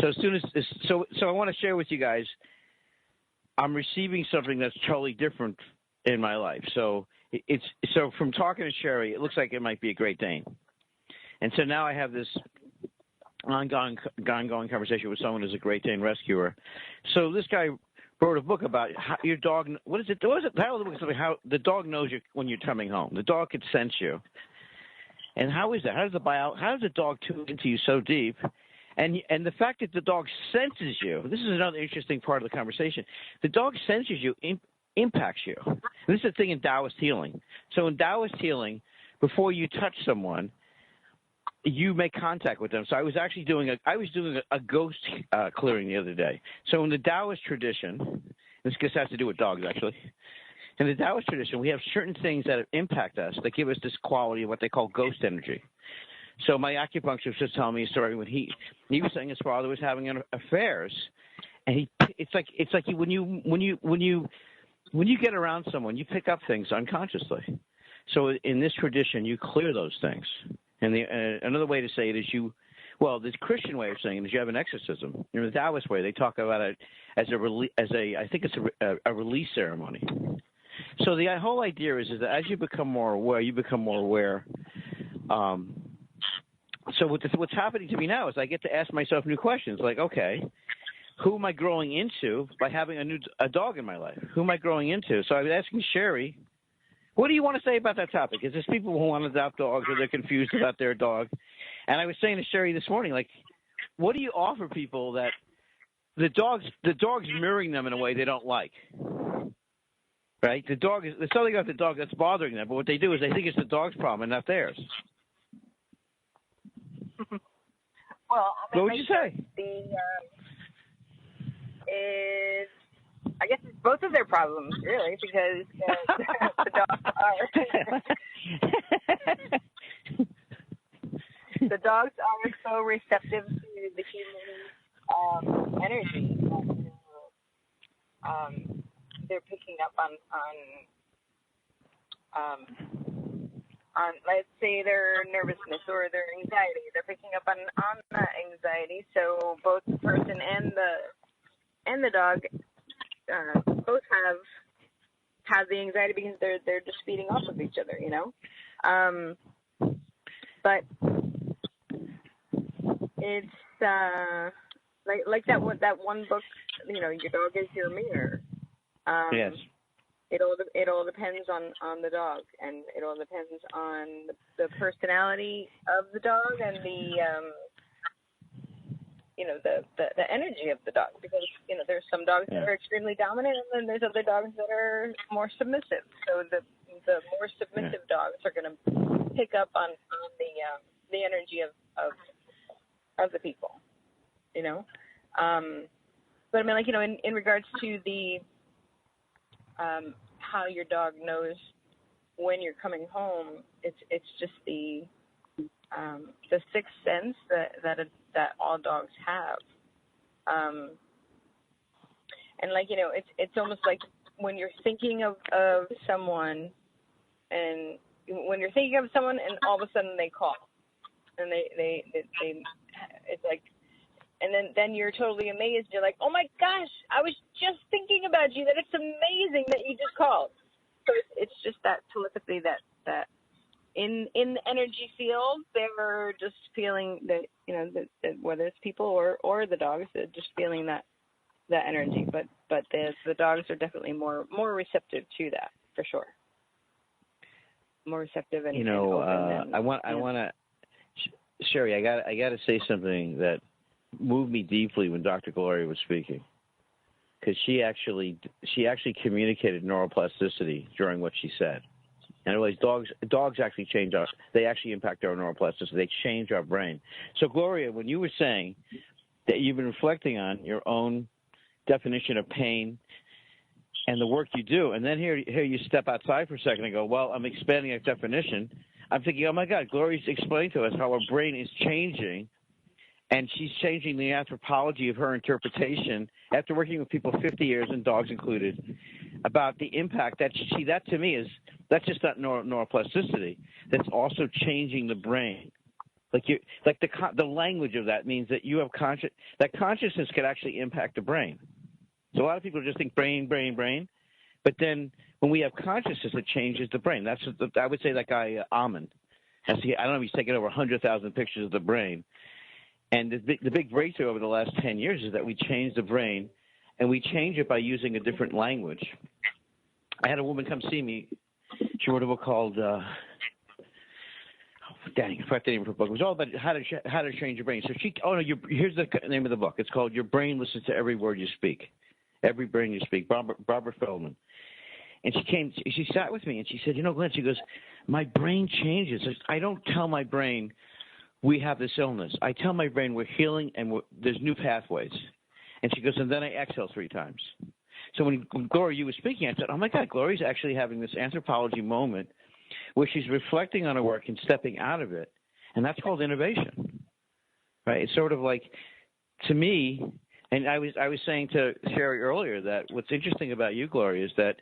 so I want to share with you guys, I'm receiving something that's totally different in my life. So so from talking to Sherry, it looks like it might be a Great Dane. And so now I have this ongoing conversation with someone who's a Great Dane rescuer. So this guy wrote a book about how your dog. What is it? The title of the book is something how the dog knows you when you're coming home. The dog can sense you. And how is that? How does the dog tune into you so deep? And the fact that the dog senses you. This is another interesting part of the conversation. The dog senses you. Impacts you. And this is the thing in Taoist healing. So in Taoist healing, before you touch someone, you make contact with them. So I was actually doing a ghost clearing the other day. So in the Taoist tradition, this has to do with dogs actually. In the Taoist tradition, we have certain things that impact us that give us this quality of what they call ghost energy. So my acupuncturist was telling me a story when he was saying his father was having affairs, and it's like when you get around someone, you pick up things unconsciously. So in this tradition, you clear those things. And another way to say it is the Christian way of saying it is you have an exorcism. In the Taoist way, they talk about it as I think it's a release ceremony. So the whole idea is that as you become more aware, you become more aware. So what's happening to me now is I get to ask myself new questions, like, okay, who am I growing into by having a dog in my life? Who am I growing into? So I was asking Sherry, what do you want to say about that topic? Is there's people who want to adopt dogs or they're confused about their dog? And I was saying to Sherry this morning, like, what do you offer people that the dog's mirroring them in a way they don't like? Right? There's something about the dog that's bothering them, but what they do is they think it's the dog's problem and not theirs. Well, what would you say? I guess it's both of their problems, really, because the dogs are so receptive to the human energy. They're picking up on, let's say, their nervousness or their anxiety. They're picking up on that anxiety. So both the person and the dog both have the anxiety because they're just feeding off of each other, you know. But it's like that one book, you know, your dog is your mirror. Yes. It all depends on the dog, and it all depends on the personality of the dog and the energy of the dog, because, you know, there's some dogs that are extremely dominant, and then there's other dogs that are more submissive. So the more submissive dogs are going to pick up on the energy of the people, you know. But I mean, like, you know, in regards to the how your dog knows when you're coming home, it's just the sixth sense that all dogs have, and, like, you know, it's almost like when you're thinking of someone, and when you're thinking of someone, and all of a sudden they call, and they it's like, and then you're totally amazed. You're like, oh my gosh, I was just thinking about you. That it's amazing that you just called. So it's just that telepathy that in the energy field, they're just feeling that, you know, that whether it's people or the dogs, they're just feeling that energy. But the dogs are definitely more receptive to that, for sure. More receptive and, you know, and open I want to, Sherry, I got to say something that moved me deeply when Dr. Gloria was speaking, because she actually communicated neuroplasticity during what she said. And I realized dogs actually change us. They actually impact our neuroplasticity. They change our brain. So, Gloria, when you were saying that you've been reflecting on your own definition of pain and the work you do, and then here you step outside for a second and go, well, I'm expanding that definition. I'm thinking, oh, my God, Gloria's explained to us how our brain is changing, and she's changing the anthropology of her interpretation after working with people 50 years, and dogs included, about the impact that to me is, that's just not neuroplasticity. That's also changing the brain. Like the language of that means that you have consciousness could actually impact the brain. So a lot of people just think brain, but then when we have consciousness, it changes the brain. That's I would say that guy Amen. I don't know if he's taken over 100,000 pictures of the brain. And the big breakthrough over the last 10 years is that we change the brain, and we change it by using a different language. I had a woman come see me. She wrote a book called, I forgot the name of her book. It was all about how to change your brain. So here's the name of the book. It's called Your Brain Listens to Every Word You Speak. Every Brain You Speak, Barbara Feldman. And she sat with me, and she said, you know, Glenn, she goes, my brain changes. I don't tell my brain we have this illness. I tell my brain we're healing and there's new pathways. And she goes, and then I exhale 3 times. So when Gloria, you were speaking, I said, oh, my God, Gloria's actually having this anthropology moment where she's reflecting on her work and stepping out of it And that's called innovation, right? It's sort of like, to me, and I was saying to Sherry earlier that what's interesting about you, Gloria, is that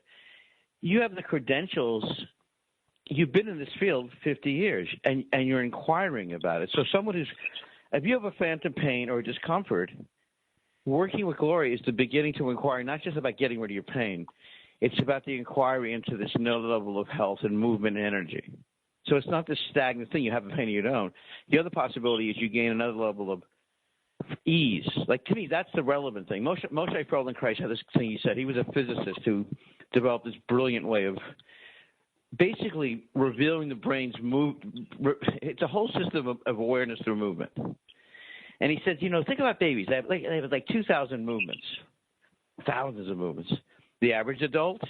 you have the credentials. You've been in this field 50 years, and you're inquiring about it. So someone who's, if you have a phantom pain or discomfort, working with Gloria is the beginning to inquire, not just about getting rid of your pain. It's about the inquiry into this new level of health and movement and energy. So it's not this stagnant thing. You have a pain or you don't. The other possibility is you gain another level of ease. Like, to me, that's the relevant thing. Moshe Feldenkrais had this thing he said. He was a physicist who developed this brilliant way of basically revealing the brain's it's a whole system of awareness through movement. And he said, think about babies. They have like 2,000 movements, thousands of movements. The average adult,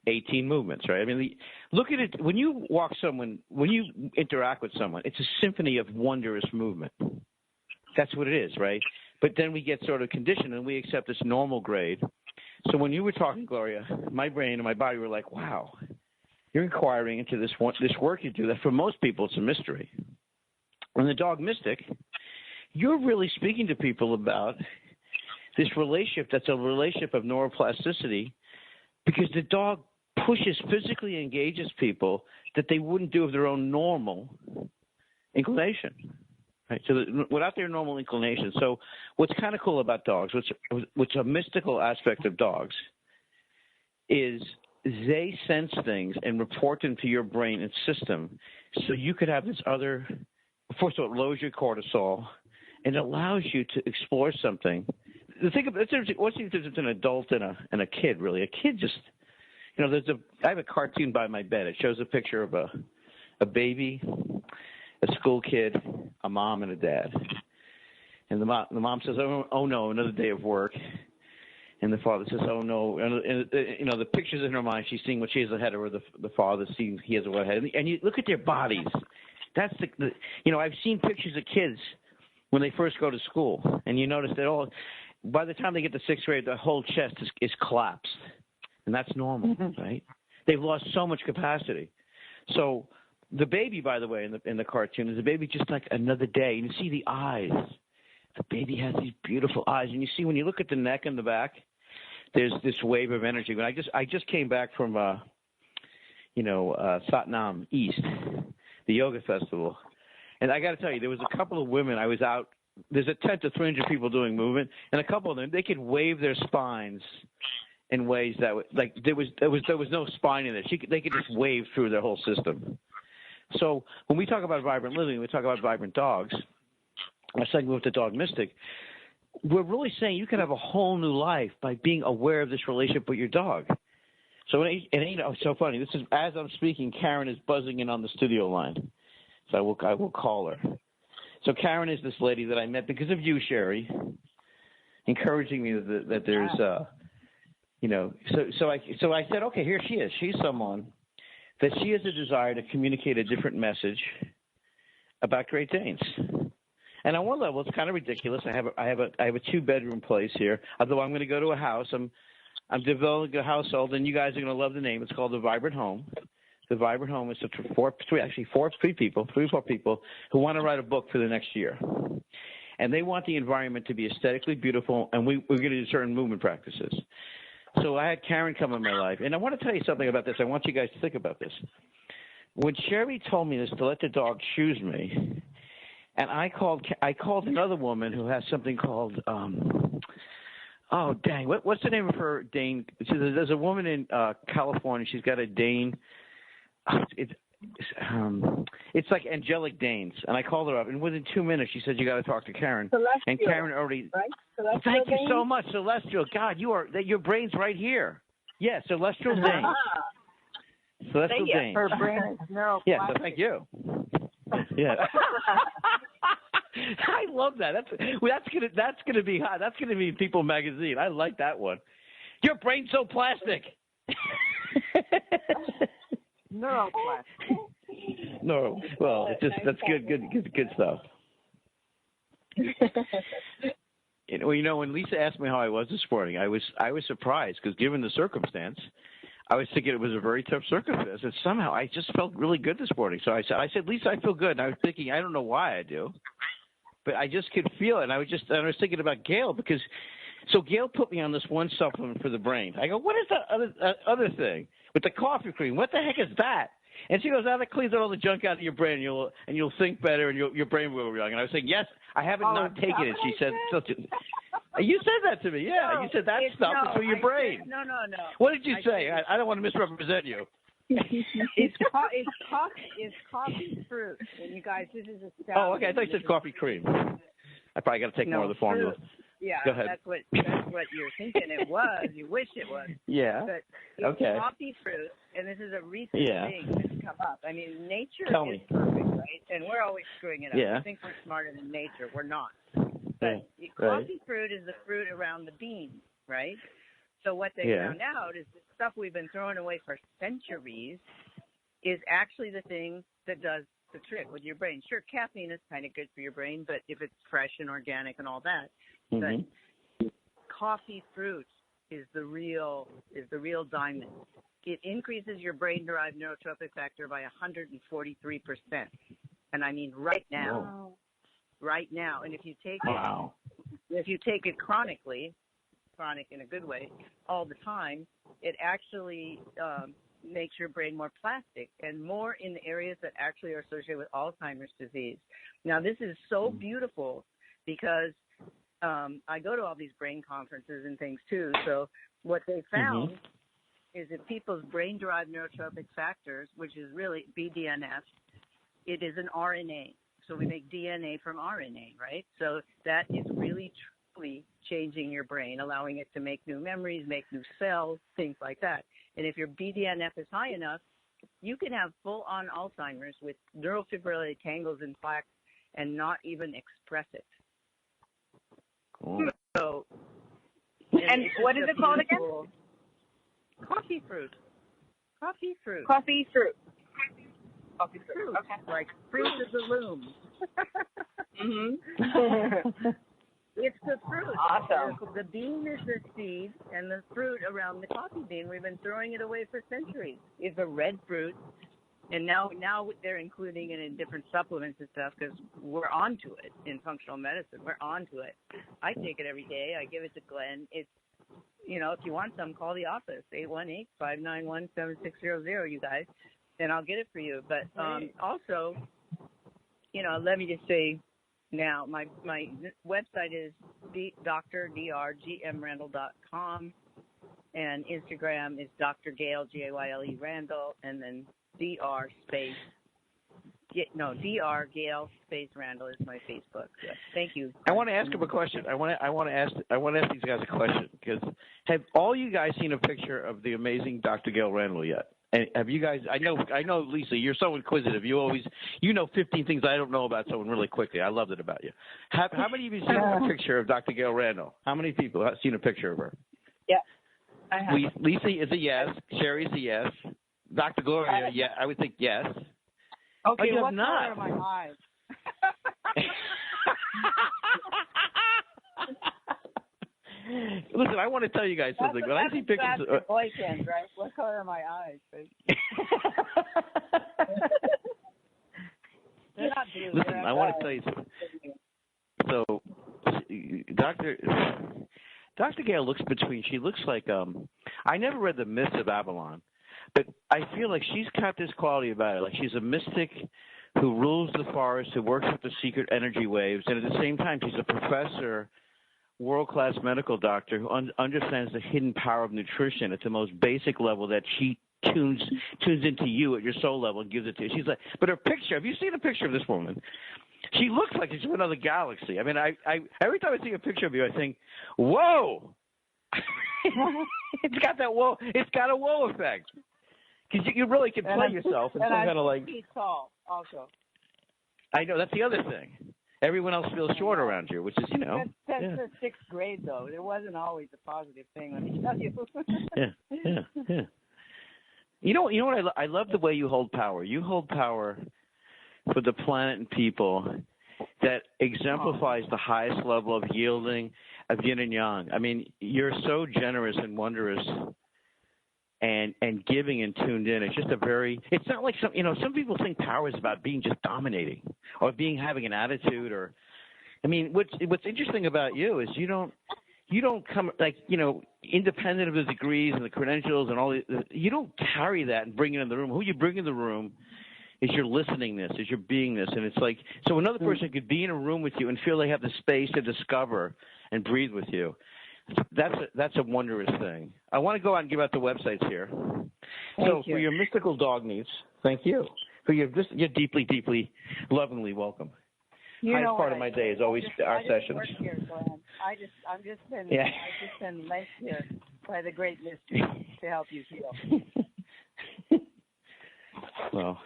18 movements, right? I mean, look at it. When you when you interact with someone, it's a symphony of wondrous movement. That's what it is, right? But then we get sort of conditioned and we accept this normal grade. So when you were talking, Gloria, my brain and my body were like, wow, you're inquiring into this work you do that for most people it's a mystery. When the dog mystic, you're really speaking to people about this relationship that's a relationship of neuroplasticity, because the dog physically engages people that they wouldn't do of their own normal inclination. Right, so without their normal inclination. So what's kind of cool about dogs, what's a mystical aspect of dogs, is they sense things and report them to your brain and system. So you could have this other, first of all, it lowers your cortisol and allows you to explore something. What's the difference between an adult and a kid, really? A kid just, I have a cartoon by my bed. It shows a picture of a baby, a school kid, a mom, and a dad. And the mom says, oh no, another day of work. And the father says, oh no. And the pictures in her mind, she's seeing what she has ahead of her. The father seeing he has ahead. And you look at their bodies. That's I've seen pictures of kids when they first go to school. And you notice that by the time they get to sixth grade, the whole chest is collapsed. And that's normal, right? They've lost so much capacity. So the baby, by the way, in the cartoon, is a baby just like another day. And you see the eyes. The baby has these beautiful eyes. And you see when you look at the neck and the back, there's this wave of energy. When I just came back from, Satnam East, the yoga festival. And I got to tell you, there was a couple of women. I was out. There's a tent of 300 people doing movement. And a couple of them, they could wave their spines in ways that there was no spine in it. They could just wave through their whole system. So when we talk about vibrant living, we talk about vibrant dogs. I segment with the dog mystic. We're really saying you can have a whole new life by being aware of this relationship with your dog. So it's so funny. This is as I'm speaking, Karen is buzzing in on the studio line. So I will call her. So Karen is this lady that I met because of you, Sherry, encouraging me that there's So I said, okay, here she is. She's someone that she has a desire to communicate a different message about Great Danes. And on one level, it's kind of ridiculous. I have a 2-bedroom place here. Although I'm going to go to a house, I'm developing a household, and you guys are going to love the name. It's called the Vibrant Home. The Vibrant Home is four people who want to write a book for the next year, and they want the environment to be aesthetically beautiful. And we're going to do certain movement practices. So I had Karen come in my life, and I want to tell you something about this. I want you guys to think about this. When Sherry told me this, to let the dog choose me. And I called another woman who has something called what's the name of her Dane? There's a woman in California. She's got a Dane. It's like angelic Danes. And I called her up, and within 2 minutes she said, you got to talk to Karen. Celestial, and Karen already. Right? Celestial Thank you Danes? so much, Celestial. God, your brain's right here. Yeah, Celestial Danes. Celestial Danes. Her brain is neuroplastic. Yeah, so thank you. Yeah. I love that. That's gonna be hot. That's gonna be People Magazine. I like that one. Your brain's so plastic. Neuroplastic. No, well, that's good stuff. When Lisa asked me how I was this morning, I was surprised because given the circumstance, I was thinking it was a very tough circumstance, and somehow I just felt really good this morning. So I said, Lisa, I feel good. And I was thinking, I don't know why I do, but I just could feel it. And I was thinking about Gail because, so Gail put me on this one supplement for the brain. I go, what is that other thing with the coffee cream? What the heck is that? And she goes, that cleans all the junk out of your brain, and you'll think better, and your brain will be young. And I was saying, yes, I haven't not taken it. She said, you said that to me. Yeah, you said that stuff is for your brain. No. What did you say? I don't want to misrepresent you. It's coffee fruit, and you guys, this is a salad. Oh, okay. I thought you said coffee cream. I probably got to take more of the formula. Yeah, go ahead. That's what you're thinking it was. You wish it was. Yeah. But okay. Coffee fruit, and this is a recent thing that's come up. I mean, nature is perfect, right? And we're always screwing it up. Yeah. We think we're smarter than nature. We're not. But coffee fruit is the fruit around the bean, right? So what they found out is the stuff we've been throwing away for centuries is actually the thing that does the trick with your brain. Sure, caffeine is kind of good for your brain, but if it's fresh and organic and all that, but coffee fruit is the real diamond. It increases your brain-derived neurotropic factor by 143%, and I mean right now. Right now, and if you take it chronically, chronic in a good way, all the time, it actually makes your brain more plastic and more in the areas that actually are associated with Alzheimer's disease. Now, this is so beautiful because I go to all these brain conferences and things too. So what they found is that people's brain-derived neurotropic factors, which is really BDNF, it is an RNA. So we make DNA from RNA, right? So that is really, truly changing your brain, allowing it to make new memories, make new cells, things like that. And if your BDNF is high enough, you can have full-on Alzheimer's with neurofibrillary tangles and plaques and not even express it. Cool. So, and what is it called again? Coffee fruit. Coffee fruit. Coffee fruit. Coffee fruit. Okay. Like fruit of the loom. It's the fruit. Awesome. The bean is the seed, and the fruit around the coffee bean, we've been throwing it away for centuries. It's a red fruit, and now they're including it in different supplements and stuff because we're onto it in functional medicine. We're onto it. I take it every day. I give it to Glenn. It's, if you want some, call the office, 818-591-7600, you guys, and I'll get it for you. But also, let me just say now, my website is drdrgmrandall.com, and Instagram is Dr. Gail, Gayle Randall, and then DR Gail space Randall is my Facebook. Yes. Thank you. I want to ask him a question. I want to ask these guys a question because have all you guys seen a picture of the amazing Dr. Gail Randall yet? And have you guys? I know, Lisa, you're so inquisitive. You always, 15 things I don't know about someone really quickly. I loved it about you. How many of you seen a picture of Dr. Gail Randall? How many people have seen a picture of her? Yeah, I have. Lisa is a yes. Sherry's a yes. Dr. Gloria, yeah, I would think yes. Okay, what color not? are my eyes? Listen, I want to tell you guys something. When I see pictures of boyfriend, right? What color are my eyes? They're not blue. Listen, I want to tell you something. So, Dr. Gail looks like I never read The Myths of Avalon, but I feel like she's got this quality about her. Like she's a mystic who rules the forest, who works with the secret energy waves, and at the same time she's a professor, world-class medical doctor who understands the hidden power of nutrition at the most basic level that she tunes into you at your soul level and gives it to you. She's like, but her picture, have you seen a picture of this woman? She looks like she's from another galaxy. I mean, I every time I see a picture of you, I think, whoa. It's got that whoa. It's got a whoa effect. Because you really can play yourself in some kind of like. He's tall, also. I know, that's the other thing. Everyone else feels short around you, which is, That's the sixth grade, though. It wasn't always a positive thing, let me tell you. Yeah. You know what? I love the way you hold power. You hold power for the planet and people that exemplifies the highest level of yielding, of yin and yang. I mean, you're so generous and wondrous, and giving and tuned in. It's just it's not like some people think power is about being just dominating or having an attitude what's interesting about you is you don't come independent of the degrees and the credentials and all you don't carry that and bring it in the room. Who you bring in the room is your listeningness, is your beingness. And it's like, so another person could be in a room with you and feel they have the space to discover and breathe with you. That's a wonderful thing. I want to go out and give out the websites here. For your mystical dog needs, thank you. For your deeply, deeply, lovingly welcome. Highest part of my day is always our sessions. Work here, Glenn. I've just been led here by the great mystery to help you heal. Well,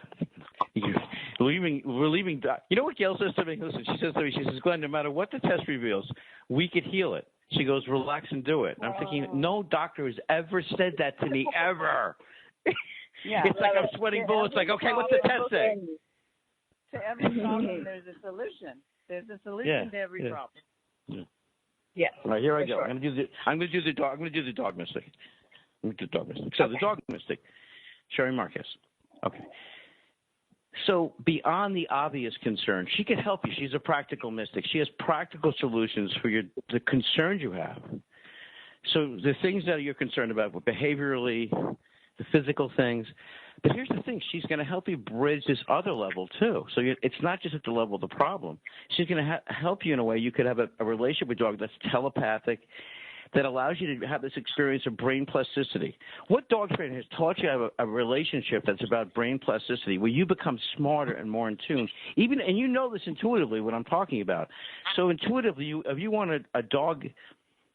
we're leaving. You know what Gail says to me? Listen, she says, Glenn, no matter what the test reveals, we could heal it. She goes, relax and do it. And I'm thinking, no doctor has ever said that to me, ever. Yeah, it's like I'm sweating bullets. Like, okay, what's the test say? To every problem, there's a solution. There's a solution to every problem. Yeah. Yes. All right, here I go. Sure. I'm going to do the dog mystic. So the dog mystic, Sherry Marquez. Okay. So beyond the obvious concern, she can help you. She's a practical mystic. She has practical solutions for the concerns you have. So the things that you're concerned about, behaviorally, the physical things. But here's the thing. She's going to help you bridge this other level, too. So it's not just at the level of the problem. She's going to help you in a way you could have a relationship with your dog that's telepathic, that allows you to have this experience of brain plasticity. What dog trainer has taught you to have a relationship that's about brain plasticity, where you become smarter and more in tune? And you know this intuitively, what I'm talking about. So intuitively, if you want a dog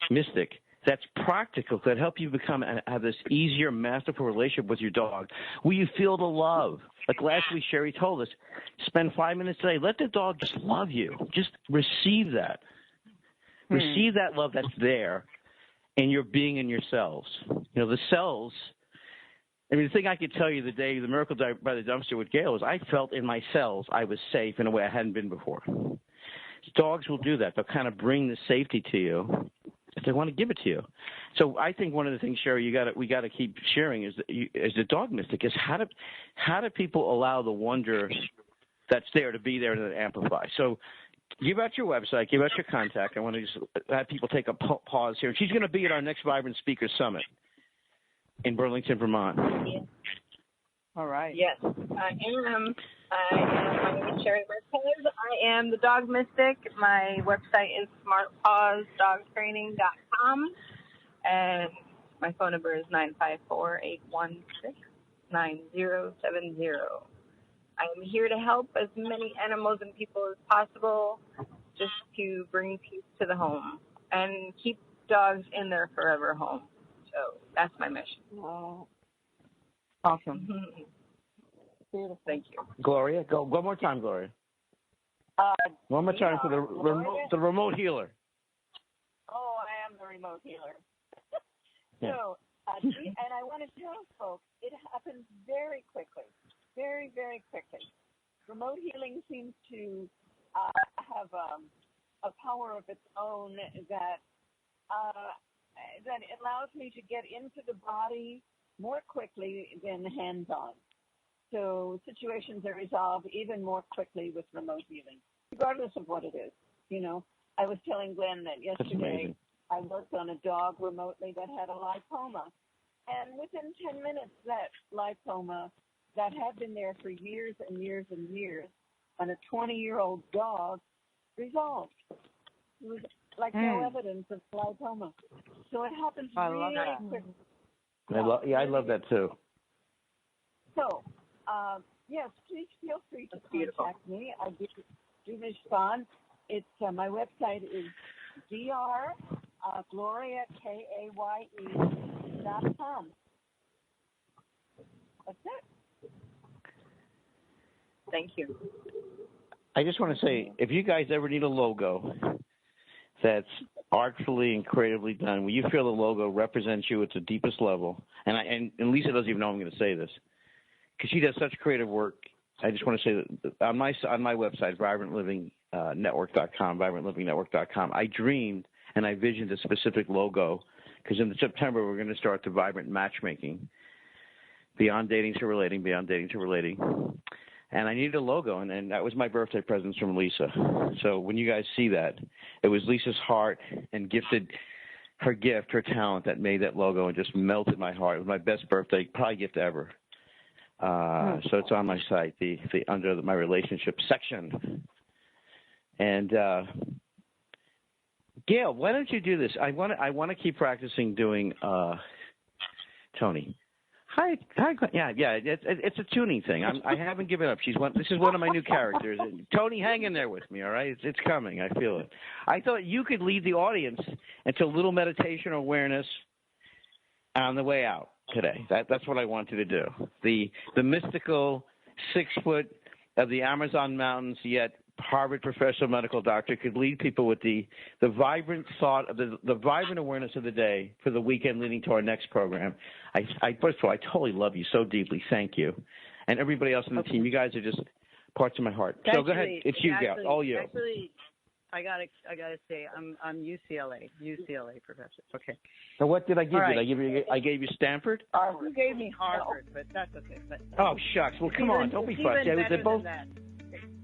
mystic that's practical, that help you become and have this easier, masterful relationship with your dog, where you feel the love. Like last week, Sherry told us, spend 5 minutes a day. Let the dog just love you. Just receive that. Receive that love that's there in your being and your cells. The cells, the thing I could tell you the day the miracle by the dumpster with Gail is I felt in my cells I was safe in a way I hadn't been before. Dogs will do that. They'll kind of bring the safety to you if they want to give it to you. So I think one of the things, Sherry, we got to keep sharing is the dog mystic is how do people allow the wonder that's there to be there and then amplify. So give out your website, give out your contact. I want to just have people take a pause here. She's going to be at our next Vibrant Speakers Summit in Burlington, Vermont. All right. Yes, I am. My name is Sherry Marquez. I am the Dog Mystic. My website is smartpawsdogtraining.com, and my phone number is 954-816-9070. I am here to help as many animals and people as possible, just to bring peace to the home and keep dogs in their forever home. So that's my mission. Wow. Awesome. Beautiful. Thank you. Gloria, go one more time, Gloria. One more time for the remote healer. Oh, I am the remote healer. Yeah. So, and I want to tell folks, it happens very quickly. Very, very quickly. Remote healing seems to have a power of its own that allows me to get into the body more quickly than hands-on. So situations are resolved even more quickly with remote healing, regardless of what it is. I was telling Glenn that yesterday I worked on a dog remotely that had a lipoma, and within 10 minutes that lipoma that had been there for years and years and years on a 20-year-old dog resolved. It was like no evidence of lipoma. So it happens really quickly. I love that too. So, yes, please feel free to contact me. I do respond. It's my website is drgloriakaye.com. That's it. Thank you. I just want to say, if you guys ever need a logo that's artfully and creatively done, where you feel the logo represents you at the deepest level, and Lisa doesn't even know I'm going to say this, because she does such creative work. I just want to say that on my website, vibrantliving.network.com, I dreamed and I visioned a specific logo, because in September we're going to start the Vibrant Matchmaking, Beyond dating to relating, beyond dating to relating. And I needed a logo, and that was my birthday presents from Lisa. So when you guys see that, it was Lisa's heart and her gift, her talent that made that logo and just melted my heart. It was my best birthday, probably gift ever. So it's on my site, the under my relationship section. And Gail, why don't you do this? I want to keep practicing doing Tony. Hi. Yeah. It's a tuning thing. I haven't given up. This is one of my new characters. Tony, hang in there with me, all right? It's coming. I feel it. I thought you could lead the audience into a little meditation or awareness on the way out today. That's what I wanted to do. The mystical 6 foot of the Amazon mountains, yet Harvard professional medical doctor could lead people with the vibrant thought of the vibrant awareness of the day for the weekend leading to our next program. First of all, I totally love you so deeply. Thank you. And everybody else on the team, you guys are just parts of my heart. So go ahead. It's you, Gail. All you. Actually, I gotta say, I'm UCLA professor. Okay. So what did I give you? Right. I gave you Stanford? You gave me Harvard, but that's okay. But, oh, shucks. Well, come on. Don't be fussy. It's both.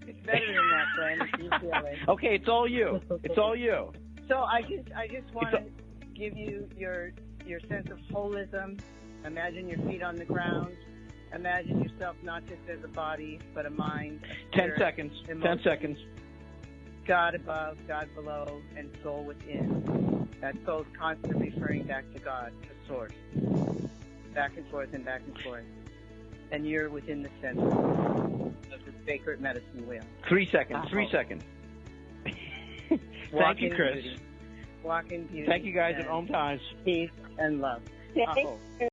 It's better than that, Glenn. It's UCLA. Okay, it's all you. It's all you. So I just want to give you your sense of holism. Imagine your feet on the ground. Imagine yourself not just as a body, but a mind. 10 seconds. Emotion. 10 seconds. God above, God below, and soul within. That soul's constantly referring back to God, to Source. Back and forth and back and forth. And you're within the center of the sacred medicine wheel. 3 seconds. 3 seconds. Thank you, Chris. Walk in beauty. Thank you guys at OMTimes. Peace and love. Thank you.